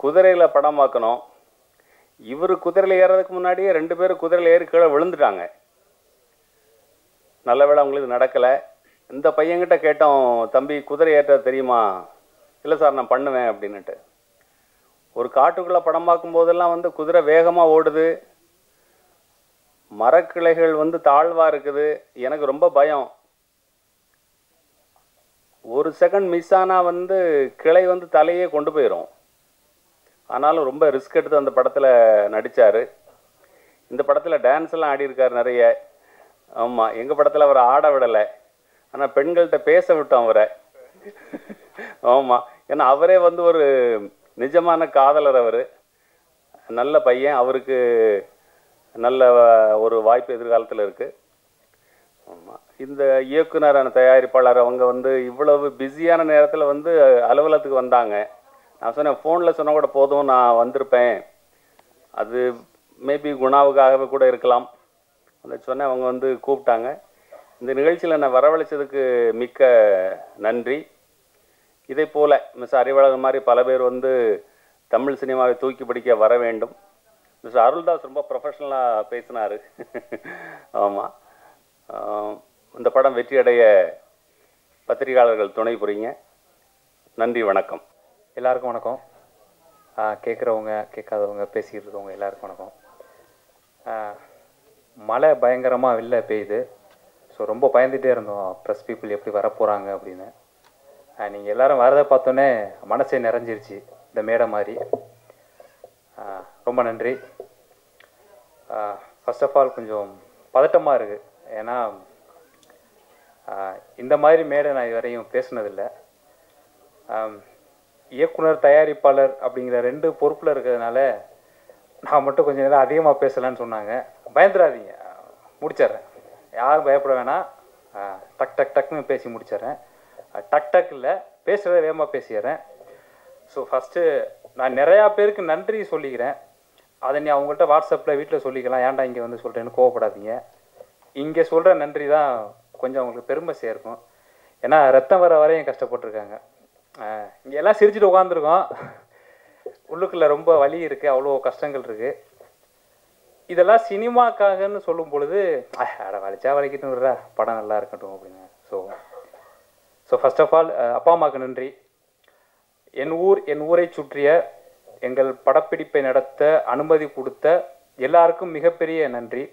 குதிரையில் படம் பார்க்கணும். இவர் குதிரையில் ஏறதுக்கு முன்னாடியே 2 பேர் குதிரையில் ஏறி கீழே விழுந்துட்டாங்க. நல்ல வேளை அவங்களுக்கு நடக்கலை. இந்த பையன்கிட்ட கேட்டோம், தம்பி குதிரை ஏற்ற தெரியுமா? இல்லை சார் நான் பண்ணுவேன் அப்படின்னுட்டு. ஒரு காட்டுக்குள்ளே படம் பார்க்கும்போதெல்லாம் வந்து குதிரை வேகமாக ஓடுது, மரக்கிளைகள் வந்து தாழ்வாக இருக்குது. எனக்கு ரொம்ப பயம். ஒரு செகண்ட் மிஸ் ஆனால் வந்து கிளை வந்து தலையே கொண்டு போயிடும். ஆனாலும் ரொம்ப ரிஸ்க் எடுத்து அந்த படத்தில் நடித்தார். இந்த படத்தில் டான்ஸ் எல்லாம் ஆடியிருக்கார் நிறைய. ஆமாம், எங்கள் படத்தில் அவரை ஆட விடலை, ஆனால் பெண்கள்கிட்ட பேச விட்டோம் அவரை. ஆமாம், ஏன்னா அவரே வந்து ஒரு நிஜமான காதலர். அவர் நல்ல பையன். அவருக்கு நல்ல ஒரு வாய்ப்பு எதிர்காலத்தில் இருக்குது. ஆமாம், இந்த இயக்குனரான தயாரிப்பாளர் அவங்க வந்து இவ்வளவு பிஸியான நேரத்தில் வந்து அலுவலகத்துக்கு வந்தாங்க. நான் சொன்னேன், ஃபோனில் சொன்னால் கூட போதும், நான் வந்திருப்பேன். அது மேபி குணாவுக்காகவே கூட இருக்கலாம். அந்த சொன்னேன், அவங்க வந்து கூப்பிட்டாங்க. இந்த நிகழ்ச்சியில் என்னை வரவழைச்சதுக்கு மிக்க நன்றி. இதே போல் மிஸ் அறிவழகன் மாதிரி பல பேர் வந்து தமிழ் சினிமாவை தூக்கி பிடிக்க வர வேண்டும். மிஸ்டர் அருள்தாஸ் ரொம்ப ப்ரொஃபஷ்னலாக பேசினார். ஆமாம், இந்த படம் வெற்றியடைய பத்திரிகையாளர்கள் துணை புரியுங்க. நன்றி, வணக்கம். எல்லாருக்கும் வணக்கம். கேட்குறவங்க கேட்காதவங்க பேசிக்கிட்டு இருக்கவங்க எல்லாருக்கும் வணக்கம். மழை பயங்கரமாக வெளில பெய்யுது. ஸோ ரொம்ப பயந்துகிட்டே இருந்தோம், ப்ரெஸ் பீப்புள் எப்படி வரப்போகிறாங்க அப்படின்னு. நீங்கள் எல்லோரும் வரதை பார்த்தோன்னே மனசே நிறைஞ்சிருச்சு, இந்த மேடை மாதிரி. ரொம்ப நன்றி. ஃபர்ஸ்ட் ஆஃப் ஆல் கொஞ்சம் பதட்டமாக இருக்குது. ஏன்னா இந்த மாதிரி மேடை நான் இதுவரையும் பேசுனதில்லை. இயக்குனர் தயாரிப்பாளர் அப்படிங்கிற 2 பொறுப்பில் இருக்கிறதுனால நான் மட்டும் கொஞ்சம் நேரம் அதிகமாக பேசலான்னு சொன்னாங்க. பயந்துடாதீங்க, முடிச்சிட்றேன். யாரும் பயப்பட வேணாம். டக் டக் டக்குன்னு பேசி முடிச்சிட்றேன். டக் டக் இல்லை, பேசுகிறத வேகமாக பேசிடுறேன். ஸோ ஃபஸ்ட்டு நான் நிறையா பேருக்கு நன்றி சொல்லிக்கிறேன். அதை நீ அவங்கள்ட்ட வாட்ஸ்அப்பில் வீட்டில் சொல்லிக்கலாம், ஏன்டா இங்கே வந்து சொல்கிறேன்னு கோவப்படாதீங்க. இங்கே சொல்கிற நன்றி தான் கொஞ்சம் அவங்களுக்கு பெருமை சேர்க்கும். ஏன்னா ரத்தம் வர வரையும் கஷ்டப்பட்டுருக்காங்க. இங்கே எல்லாம் சிரிச்சுட்டு உட்காந்துருக்கோம், உள்ளுக்குள்ளே ரொம்ப வலி இருக்குது, அவ்வளோ கஷ்டங்கள் இருக்குது. இதெல்லாம் சினிமாக்காகன்னு சொல்லும் பொழுது அட வலிச்சா வலிக்கட்டும் விடுறா, படம் நல்லா இருக்கட்டும் அப்படின்னு. ஸோ ஃபர்ஸ்ட் ஆஃப் ஆல் அப்பா அம்மாவுக்கு நன்றி. என் ஊரை சுற்றிய எங்கள் படப்பிடிப்பை நடத்த அனுமதி கொடுத்த எல்லாருக்கும் மிகப்பெரிய நன்றி.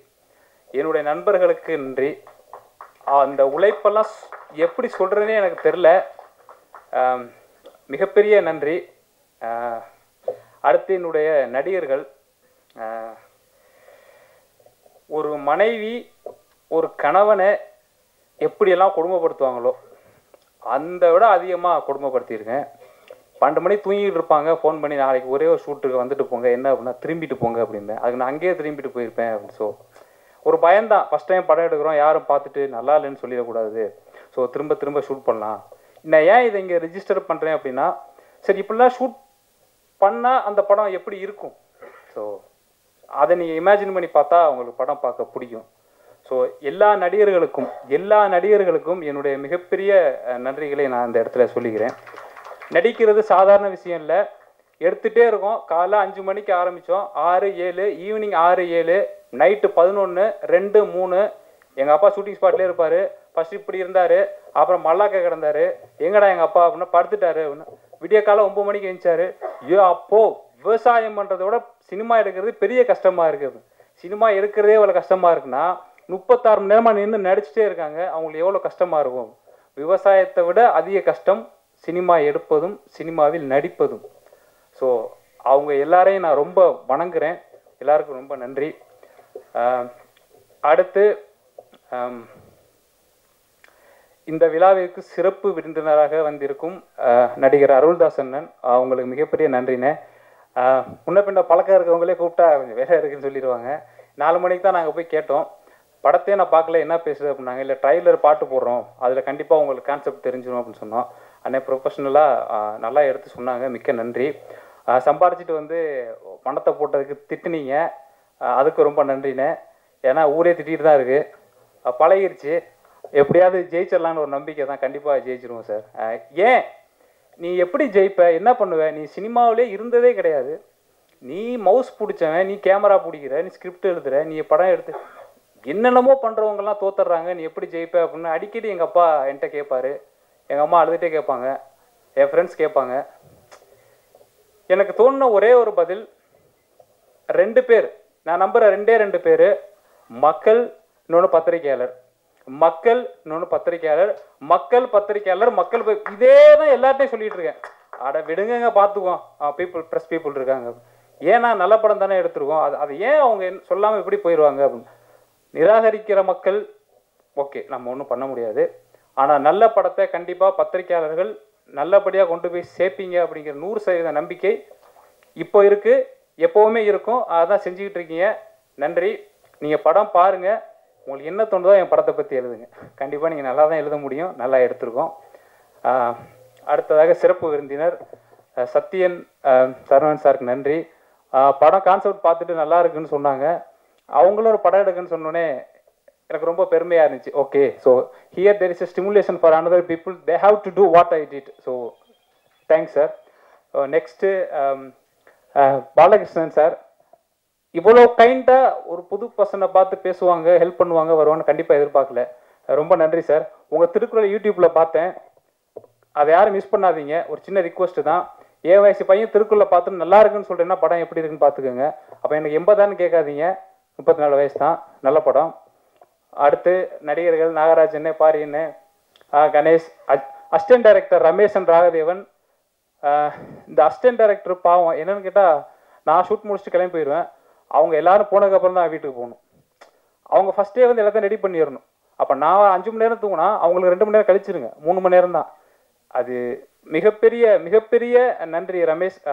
என்னுடைய நண்பர்களுக்கு நன்றி. அந்த உழைப்பெல்லாம் எப்படி சொல்கிறேன்னே எனக்கு தெரில. மிகப்பெரிய நன்றி. அடுத்து என்னுடைய நடிகர்கள். ஒரு மனைவி ஒரு கணவனை எப்படியெல்லாம் கொடுமைப்படுத்துவாங்களோ அந்த விட அதிகமாக கொடுமைப்படுத்தியிருக்கேன். 12 மணி தூங்கிட்டு இருப்பாங்க, ஃபோன் பண்ணி நாளைக்கு ஒரே ஒரு ஷூட்டுக்கு வந்துட்டு போங்க, என்ன அப்படின்னா திரும்பிட்டு போங்க அப்படின்பேன். அதுக்கு நான் அங்கேயே திரும்பிட்டு போயிருப்பேன் அப்படின்னு. ஸோ ஒரு பயம்தான், ஃபஸ்ட் டைம் படம் எடுக்கிறோம், யாரும் பார்த்துட்டு நல்லா இல்லைன்னு சொல்லிடக்கூடாது. ஸோ திரும்ப திரும்ப ஷூட் பண்ணலாம். நான் ஏன் இதை இங்கே ரிஜிஸ்டர் பண்ணுறேன் அப்படின்னா, சரி இப்படிலாம் ஷூட் பண்ணால் அந்த படம் எப்படி இருக்கும், ஸோ அதை நீங்கள் இமேஜின் பண்ணி பார்த்தா உங்களுக்கு படம் பார்க்க பிடிக்கும். ஸோ எல்லா நடிகர்களுக்கும் என்னுடைய மிகப்பெரிய நன்றிகளை நான் இந்த இடத்துல சொல்லிக்கிறேன். நடிக்கிறது சாதாரண விஷயம் இல்லை. எடுத்துகிட்டே இருக்கோம். காலைல 5 மணிக்கு ஆரம்பித்தோம், 6, 7, ஈவினிங் 6, 7, நைட்டு 11, 2, 3. எங்கள் அப்பா ஷூட்டிங் ஸ்பாட்லேயே இருப்பார். ஃபஸ்ட்டு இப்படி இருந்தார், அப்புறம் மல்லாக்க கிடந்தார். எங்கடா எங்கள் அப்பா அப்படின்னா படுத்துட்டாரு அப்படின்னா. விடிய காலம் 9 மணிக்கு எழுந்தாரு. ஐயோ, அப்போது விவசாயம் பண்ணுறத விட சினிமா எடுக்கிறது பெரிய கஷ்டமாக இருக்குது. சினிமா எடுக்கிறதே எவ்வளோ கஷ்டமாக இருக்குன்னா 36 மணி நேரமாக நின்று நடிச்சுட்டே இருக்காங்க. அவங்களுக்கு எவ்வளோ கஷ்டமாக இருக்கும். விவசாயத்தை விட அதிக கஷ்டம் சினிமா எடுப்பதும் சினிமாவில் நடிப்பதும். ஸோ அவங்க எல்லாரையும் நான் ரொம்ப வணங்குறேன். எல்லாருக்கும் ரொம்ப நன்றி. அடுத்து இந்த விழாவிற்கு சிறப்பு விருந்தினராக வந்திருக்கும் நடிகர் அருள்தாஸ் அண்ணன், அவங்களுக்கு மிகப்பெரிய நன்றினே. முன்ன பின்ன பழக்கம் இருக்கிறவங்களே கூப்பிட்டா கொஞ்சம் வேலை இருக்குன்னு சொல்லிடுவாங்க. 4 மணிக்கு தான் நாங்கள் போய் கேட்டோம். படத்தையே நான் பார்க்கல, என்ன பேசுது அப்படின்னாங்க. இல்லை ட்ரைலர் பாட்டு போடுறோம், அதில் கண்டிப்பாக உங்களுக்கு கான்செப்ட் தெரிஞ்சிடும் அப்படின்னு சொன்னோம். அண்ணே ப்ரொஃபஷ்னலாக நல்லா எடுத்து சொன்னாங்க, மிக்க நன்றி. சம்பாரிச்சிட்டு வந்து பணத்தை போட்டதுக்கு திட்டுனீங்க, அதுக்கு ரொம்ப நன்றிண்ணே. ஏன்னா ஊரே திட்டிகிட்டு தான் இருக்குது, பழகிருச்சு. எப்படியாவது ஜெயிச்சிடலான்னு ஒரு நம்பிக்கை தான், கண்டிப்பாக ஜெயிச்சிருவோம் சார். ஏன் நீ எப்படி ஜெயிப்ப, என்ன பண்ணுவ, நீ சினிமாவிலே இருந்ததே கிடையாது. நீ மவுஸ் பிடிச்சவன், நீ கேமரா பிடிக்கிற, நீ ஸ்கிரிப்ட் எழுதுற, நீ படம் எடுத்து என்னென்னமோ பண்ணுறவங்கலாம் தோத்துடுறாங்க, நீ எப்படி ஜெயிப்ப அப்படின்னு அடிக்கடி எங்கள் அப்பா என்கிட்ட கேட்பாரு. எங்கள் அம்மா அழுதுகிட்டே கேட்பாங்க, என் ஃப்ரெண்ட்ஸ் கேட்பாங்க. எனக்கு தோணுன ஒரே ஒரு பதில், 2 பேர், நான் நம்புகிற 2 பேர், மக்கள் இன்னொன்று பத்திரிகையாளர், மக்கள் இன்னொன்று பத்திரிகையாளர், மக்கள் பத்திரிகையாளர், மக்கள் இதே தான் எல்லார்ட்டையும் சொல்லிட்டு இருக்கேன். அட விடுங்க பார்த்துக்குவோம், பீப்புள் ப்ரெஸ் பீப்புள் இருக்காங்க, ஏன்னா நல்ல படம் தானே எடுத்துருக்கோம், அது ஏன் அவங்க சொல்லாமல் இப்படி போயிடுவாங்க அப்படின்னு நிராகரிக்கிற மக்கள் ஓகே, நம்ம ஒன்றும் பண்ண முடியாது. ஆனால் நல்ல படத்தை கண்டிப்பாக பத்திரிகையாளர்கள் நல்லபடியாக கொண்டு போய் சேர்ப்பீங்க அப்படிங்கிற 100% நம்பிக்கை இப்போ இருக்குது, எப்போவுமே இருக்கும். அதான் செஞ்சுக்கிட்டு இருக்கீங்க. நன்றி. நீங்கள் படம் பாருங்கள், உங்களுக்கு என்ன தோணுதோ என் படத்தை பற்றி எழுதுங்க. கண்டிப்பாக நீங்கள் நல்லா தான் எழுத முடியும், நல்லா எடுத்திருக்கோம். அடுத்ததாக சிறப்பு விருந்தினர் சத்யன் சரவணன் சாருக்கு நன்றி. படம் கான்செப்ட் பார்த்துட்டு நல்லா இருக்குன்னு சொன்னாங்க. அவங்களும் ஒரு படம் எடுக்குன்னு சொன்னோன்னே எனக்கு ரொம்ப பெருமையாக இருந்துச்சு. Okay, so here there is a stimulation for another people, they have to do what I did. So thanks sir. Next Balakrishnan sir, இவ்வளோ கைண்டாக ஒரு புது பர்சனை பார்த்து பேசுவாங்க, ஹெல்ப் பண்ணுவாங்க, வருவான்னு கண்டிப்பாக எதிர்பார்க்கல. ரொம்ப நன்றி சார். உங்கள் திருக்குறள் யூடியூப்பில் பார்த்தேன், அதை யாரும் மிஸ் பண்ணாதீங்க. ஒரு சின்ன ரிக்வஸ்ட்டு தான், ஏன் வயசு பையன் திருக்குறளை பார்த்துட்டு நல்லா இருக்குன்னு சொல்கிறேன்னா படம் எப்படி இருக்குன்னு பார்த்துக்கோங்க. அப்போ எனக்கு 80 கேட்காதீங்க, 34 வயசு தான், நல்ல படம். அடுத்து நடிகர்கள் நாகராஜன், பாரியன், கணேஷ், அசிஸ்டன்ட் டைரக்டர் ரமேஷன், ராகதேவன். இந்த அசிஸ்டன்ட் டைரக்டர் பாவம், என்னன்னு கேட்டால் நான் ஷூட் முடிச்சுட்டு கிளம்பி போயிடுவேன், அவங்க எல்லாரும் போனதுக்கப்புறம் தான் வீட்டுக்கு போகணும். அவங்க ஃபஸ்ட்டே வந்து எல்லாத்தையும் ரெடி பண்ணிடணும். அப்போ நான் 5 மணி நேரம் தூங்கினா அவங்களுக்கு 2 மணி நேரம் கழிச்சிருங்க, 3 மணி நேரம் தான். அது மிகப்பெரிய மிகப்பெரிய நன்றி.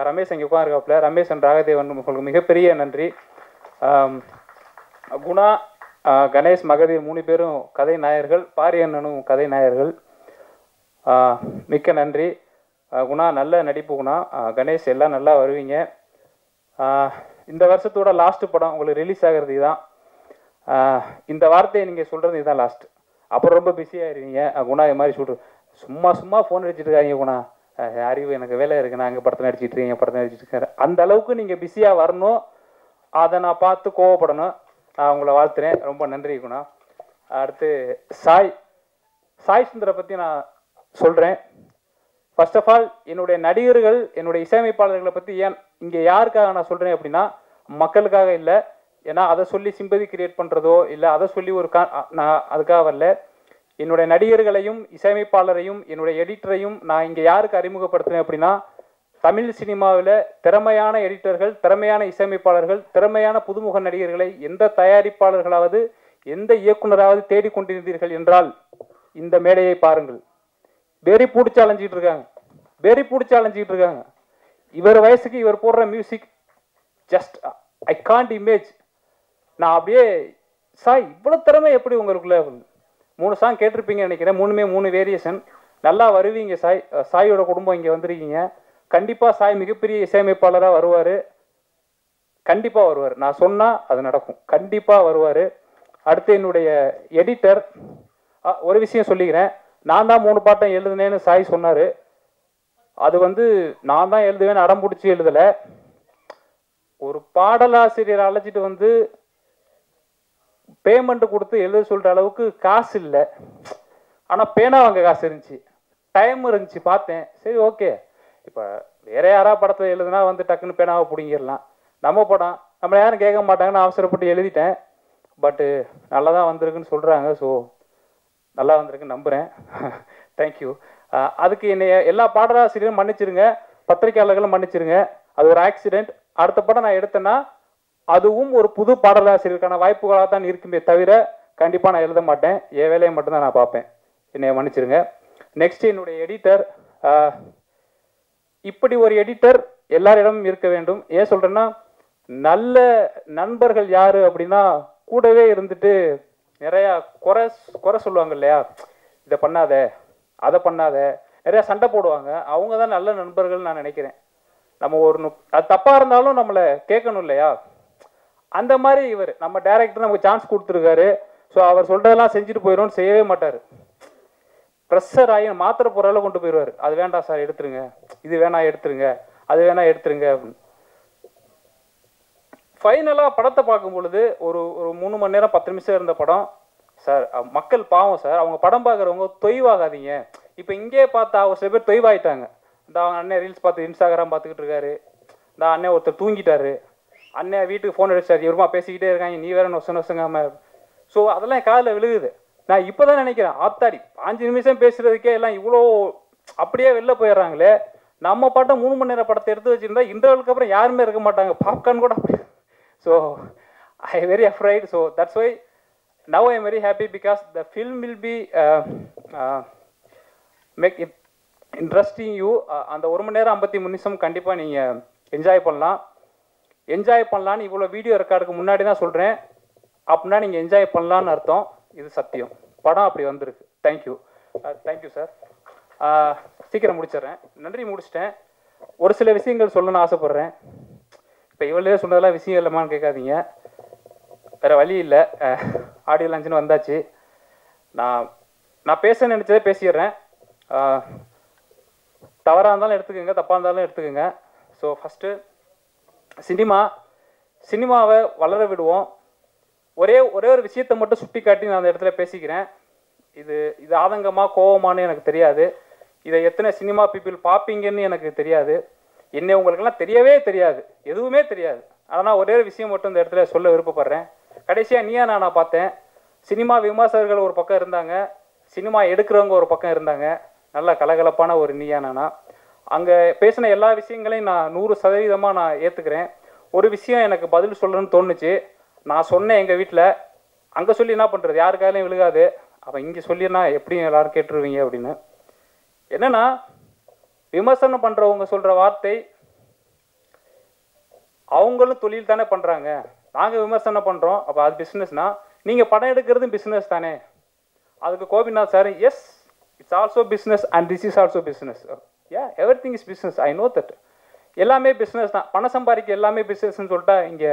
ரமேஷ் அங்கே உட்காந்துருக்காப்புல, ரமேஷ் அண்ட் ராகதேவன், உங்களுக்கு மிகப்பெரிய நன்றி. குணா, கணேஷ், மகதீர் 3 பேரும் கதை நாயர்கள், பாரியண்ணனும் கதை நாயர்கள். மிக்க நன்றி. குணா நல்ல நடிப்பு, குணா. கணேஷ் எல்லாம் நல்லா வருவீங்க. இந்த வருஷத்தோட லாஸ்ட் படம் உங்களுக்கு ரிலீஸ் ஆகிறது தான். இந்த வார்த்தையை நீங்கள் சொல்கிறது இதுதான் லாஸ்ட், அப்புறம் ரொம்ப பிஸியாகிடுவீங்க. குணா இது மாதிரி சொல்கிற சும்மா ஃபோன் அடிச்சுட்டு இருக்காங்க. குணா அறிவு, எனக்கு வேலை இருக்குது, நான் அங்கே படத்தை நடிச்சிட்டு இருக்கேன், படத்தை நடிச்சிட்டு இருக்கேன். அந்த அளவுக்கு நீங்கள் பிஸியாக வரணும், அதை நான் பார்த்து கோவப்படணும். நான் உங்களை வாழ்த்துறேன். ரொம்ப நன்றி குணா. அடுத்து சாய் சுந்தரை பற்றி நான் சொல்கிறேன். ஃபர்ஸ்ட் ஆஃப் ஆல் என்னுடைய நடிகர்கள், என்னுடைய இசையமைப்பாளர்களை பற்றி ஏன் இங்கே யாருக்காக நான் சொல்கிறேன் அப்படின்னா, மக்களுக்காக இல்லை. ஏன்னா அதை சொல்லி சிம்பதி கிரியேட் பண்ணுறதோ இல்லை அதை சொல்லி நான் அதுக்காக வரல. என்னுடைய நடிகர்களையும் இசையமைப்பாளரையும் என்னுடைய எடிட்டரையும் நான் இங்கே யாருக்கு அறிமுகப்படுத்துகிறேன் அப்படின்னா, தமிழ் சினிமாவில் திறமையான எடிட்டர்கள், திறமையான இசையமைப்பாளர்கள், திறமையான புதுமுக நடிகர்களை எந்த தயாரிப்பாளர்களாவது எந்த இயக்குனராவது தேடிக்கொண்டிருந்தீர்கள் என்றால் இந்த மேடையை பாருங்கள். பேரி பூடிச்சு அலைஞ்சிக்கிட்டு இருக்காங்க. இவர் வயசுக்கு இவர் போடுற music just I can't image. நான் அப்படியே சாய் இவ்வளோ திறமை எப்படி உங்களுக்குள்ள? 3 சாங் கேட்டிருப்பீங்க நினைக்கிறேன், 3 வேரியேஷன். நல்லா வருவீங்க சாய். சாயோட குடும்பம் இங்கே வந்திருக்கீங்க. கண்டிப்பாக சாய் மிகப்பெரிய இசையமைப்பாளராக வருவார், கண்டிப்பாக வருவார். நான் சொன்னால் அது நடக்கும், கண்டிப்பாக வருவார். அடுத்து என்னுடைய எடிட்டர், ஒரு விஷயம் சொல்லிக்கிறேன். நான் தான் 3 பாட்டம் எழுதுனேன்னு சாய் சொன்னார். அது வந்து நான் தான் எழுதுவேன்னு அடம் பிடிச்சி எழுதலை. ஒரு பாடலாசிரியர் அழைச்சிட்டு வந்து பேமெண்ட் கொடுத்து எழுத சொல்கிற அளவுக்கு காசு இல்லை. ஆனால் பேனா வாங்க காசு இருந்துச்சு, டைம் இருந்துச்சு. பார்த்தேன், சரி ஓகே. இப்போ வேற யாராவது படத்தில் எழுதுனா வந்து டக்குன்னு பேனாவை பிடிங்கிடலாம். நம்ம படம் நம்மளை யாரும் கேட்க மாட்டாங்கன்னு அவசரப்பட்டு எழுதிட்டேன். பட்டு நல்லா தான் வந்திருக்குன்னு சொல்கிறாங்க. ஸோ நல்லா வந்திருக்குன்னு நம்புகிறேன். தேங்க்யூ. அதுக்கு என்னை எல்லா பாடலாசிரியரும் மன்னிச்சிருங்க, பத்திரிகையாளர்களும் மன்னிச்சிருங்க. அது ஒரு ஆக்சிடெண்ட். அடுத்த படம் நான் எடுத்தேன்னா அதுவும் ஒரு புது பாடலாசிரியருக்கான வாய்ப்புகளாக தான் இருக்குமே தவிர கண்டிப்பாக நான் எழுத மாட்டேன். என் வேலையை மட்டும்தான் நான் பார்ப்பேன். என்னை மன்னிச்சிருங்க. நெக்ஸ்ட் என்னுடைய எடிட்டர். இப்படி ஒரு எடிட்டர் எல்லாரிடமும் இருக்க வேண்டும். ஏன் சொல்கிறேன்னா, நல்ல நண்பர்கள் யார் அப்படின்னா கூடவே இருந்துட்டு நிறையா குறை சொல்லுவாங்க இல்லையா, இதை பண்ணாத அதை பண்ணாத, நிறையா சண்டை போடுவாங்க. அவங்க தான் நல்ல நண்பர்கள் நான் நினைக்கிறேன். நம்ம அது தப்பாக இருந்தாலும் நம்மளை கேட்கணும் இல்லையா, அந்த மாதிரி இவர் நம்ம டைரக்டர் நமக்கு சான்ஸ் கொடுத்துருக்காரு. ஸோ அவர் சொல்கிறதெல்லாம் செஞ்சுட்டு போயிடும்னு செய்யவே மாட்டார். ப்ரெஷர் ஆகி மாத்திரை பொருளை கொண்டு போயிடுவார். அது வேண்டாம் சார் எடுத்துருங்க, இது வேணா எடுத்துருங்க, அது வேணா எடுத்துருங்க அப்படின்னு. ஃபைனலாக படத்தை பார்க்கும் பொழுது ஒரு 3 மணி நேரம் 10 நிமிஷம் இருந்த படம் சார். மக்கள் பாவம் சார், அவங்க படம் பார்க்குறவங்க தொய்வாகாதீங்க. இப்போ இங்கே பார்த்தா ஒரு சில பேர் தொய்வாயிட்டாங்க. இந்த அவங்க அண்ணன் ரீல்ஸ் பார்த்து இன்ஸ்டாகிராம் பார்த்துக்கிட்டு இருக்காரு. இந்த அண்ணன் ஒருத்தர் தூங்கிட்டாரு. அண்ணன் வீட்டுக்கு ஃபோன் அடிச்சாரு, இவருமா பேசிக்கிட்டே இருக்காங்க, நீ வேற நொசங்காம ஸோ அதெல்லாம் என் காதில் விழுகுது. நான் இப்போ தான் நினைக்கிறேன், ஆத்தாடி 5 நிமிஷம் பேசுகிறதுக்கே எல்லாம் இவ்வளோ அப்படியே வெளில போயிடுறாங்களே. நம்ம பாட்டை 3 மணி நேரம் படத்தை எடுத்து வச்சுருந்தா இன்டர்வலுக்கு அப்புறம் யாருமே இருக்க மாட்டாங்க, பாப்கார்ன் கூட அப்படி. So I very afraid. So that's why now I am very happy because the film will be make it interesting you. அந்த 1 மணி நேரம் 53 நிமிஷம் கண்டிப்பாக நீங்கள் என்ஜாய் பண்ணலாம். என்ஜாய் பண்ணலான்னு இவ்வளோ வீடியோ ரெக்கார்டுக்கு முன்னாடி தான் சொல்கிறேன். அப்படின்னா நீங்கள் என்ஜாய் பண்ணலான்னு அர்த்தம். இது சத்தியம். படம் அப்படி வந்திருக்கு. தேங்க்யூ. Thank you sir. சீக்கிரம் முடிச்சிடுறேன். நன்றி, முடிச்சிட்டேன். ஒரு சில விஷயங்கள் சொல்லணும்னு ஆசைப்பட்றேன். இப்போ இவ்வளோ சொன்னதெல்லாம் விஷயம் இல்லைமான்னு கேட்காதீங்க, வேறு வழி இல்லை. ஆடியோ லான்ச்சுன்னு வந்தாச்சு. நான் பேச நினச்சதே பேசிடுறேன். தவறாக இருந்தாலும் எடுத்துக்கோங்க, தப்பாக இருந்தாலும் எடுத்துக்கோங்க. ஸோ ஃபஸ்ட்டு சினிமாவை வளர விடுவோம். ஒரே ஒரு விஷயத்தை மட்டும் சுட்டி காட்டி நான் அந்த இடத்துல பேசிக்கிறேன். இது ஆதங்கமாக கோவமானு எனக்கு தெரியாது. இதை எத்தனை சினிமா பீப்புள் பார்ப்பீங்கன்னு எனக்கு தெரியாது. என்ன உங்களுக்கெல்லாம் தெரியவே தெரியாது, எதுவுமே தெரியாது. ஆனால் ஒரே ஒரு விஷயம் மட்டும் இந்த இடத்துல சொல்ல விருப்பப்படுறேன். கடைசியாக நீயா நானா பார்த்தேன். சினிமா விமர்சகர்கள் ஒரு பக்கம் இருந்தாங்க, சினிமா எடுக்கிறவங்க ஒரு பக்கம் இருந்தாங்க. நல்லா கலகலப்பான ஒரு நீயா நானா. அங்கே பேசின எல்லா விஷயங்களையும் நான் 100% நான் ஏற்றுக்கிறேன். ஒரு விஷயம் எனக்கு பதில் சொல்லணும்னு தோணுச்சு. நான் சொன்னேன் எங்கள் வீட்டில், அங்கே சொல்லி என்ன பண்ணுறது, யாருக்காலையும் விழுகாது, அப்போ இங்கே சொல்லினா எப்படியும் எல்லோரும் கேட்டுருவீங்க அப்படின்னு. என்னென்னா, விமர்சனம் பண்ணுறவங்க சொல்கிற வார்த்தை, அவங்களும் தொழில் தானே பண்ணுறாங்க, நாங்கள் விமர்சனம் பண்ணுறோம், அப்போ அது பிஸ்னஸ்னால் நீங்கள் படம் எடுக்கிறது பிஸ்னஸ் தானே. அதுக்கு Gopinath sir, S it's also business and this is also business. Every thing is business, I know that. எல்லாமே பிஸ்னஸ் தான், பணம் சம்பாதிக்க எல்லாமே பிஸ்னஸ்ன்னு சொல்லிட்டா இங்கே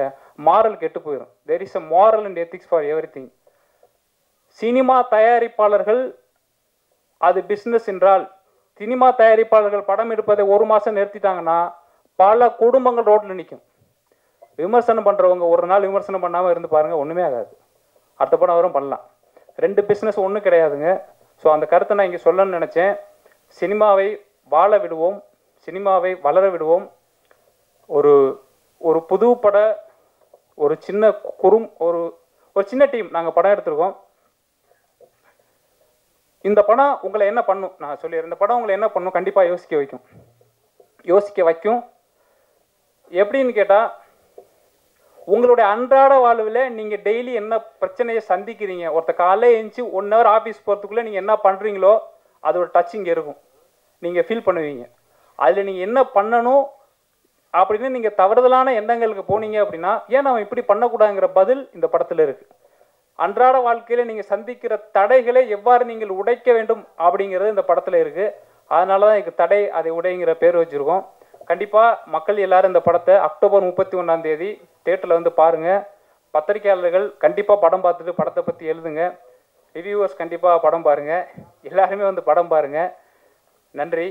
மாரல் கெட்டு போயிடும். There is a moral and ethics for everything. Cinema தயாரிப்பாளர்கள் அது பிஸ்னஸ் என்றால், சினிமா தயாரிப்பாளர்கள் படம் எடுப்பதை 1 மாதம் நிறுத்திட்டாங்கன்னா பல குடும்பங்கள் ரோட்டில் நிற்கும். விமர்சனம் பண்ணுறவங்க ஒரு நாள் விமர்சனம் பண்ணாமல் இருந்து பாருங்கள், ஒன்றுமே ஆகாது. அடுத்த படம் வரும் பண்ணலாம். 2 பிஸ்னஸ் ஒன்றும் கிடையாதுங்க. ஸோ அந்த கருத்தை நான் இங்கே சொல்லணும்னு நினச்சேன். சினிமாவை வாழ விடுவோம், சினிமாவை வளர விடுவோம். ஒரு புது பட ஒரு சின்ன ஒரு சின்ன டீம் நாங்கள் படம் எடுத்திருக்கோம். இந்த படம் உங்களை என்ன பண்ணும் நான் சொல்லிடுறேன். இந்த படம் உங்களை என்ன பண்ணும், கண்டிப்பாக யோசிக்க வைக்கும். எப்படின்னு கேட்டால், உங்களுடைய அன்றாட வாழ்வில் நீங்கள் டெய்லி என்ன பிரச்சனையை சந்திக்கிறீங்க, ஒருத்த காலையில் எழுந்துச்சி 1 ஹவர் ஆஃபீஸ் போகிறதுக்குள்ளே நீங்கள் என்ன பண்ணுறீங்களோ அதோட டச் இங்கே இருக்கும், நீங்கள் ஃபீல் பண்ணுவீங்க. அதில் நீங்கள் என்ன பண்ணணும் அப்படின்னு நீங்கள் தவறுதலான எண்ணங்களுக்கு போனீங்க அப்படின்னா, ஏன் நம்ம இப்படி பண்ணக்கூடாதுங்கிற பதில் இந்த படத்தில் இருக்குது. அன்றாட வாழ்க்கையில் நீங்கள் சந்திக்கிற தடைகளை எவ்வாறு நீங்கள் உடைக்க வேண்டும் அப்படிங்கிறது இந்த படத்தில் இருக்குது. அதனால தான் இதுக்கு தடை அதை உடைங்கிற பேர் வச்சுருக்கோம். கண்டிப்பாக மக்கள் எல்லோரும் இந்த படத்தை அக்டோபர் 31 தேட்டரில் வந்து பாருங்கள். பத்திரிகையாளர்கள் கண்டிப்பாக படம் பார்த்துட்டு படத்தை பற்றி எழுதுங்க. ரிவ்யூவர்ஸ் கண்டிப்பாக படம் பாருங்கள். எல்லாருமே வந்து படம் பாருங்கள். நன்றி.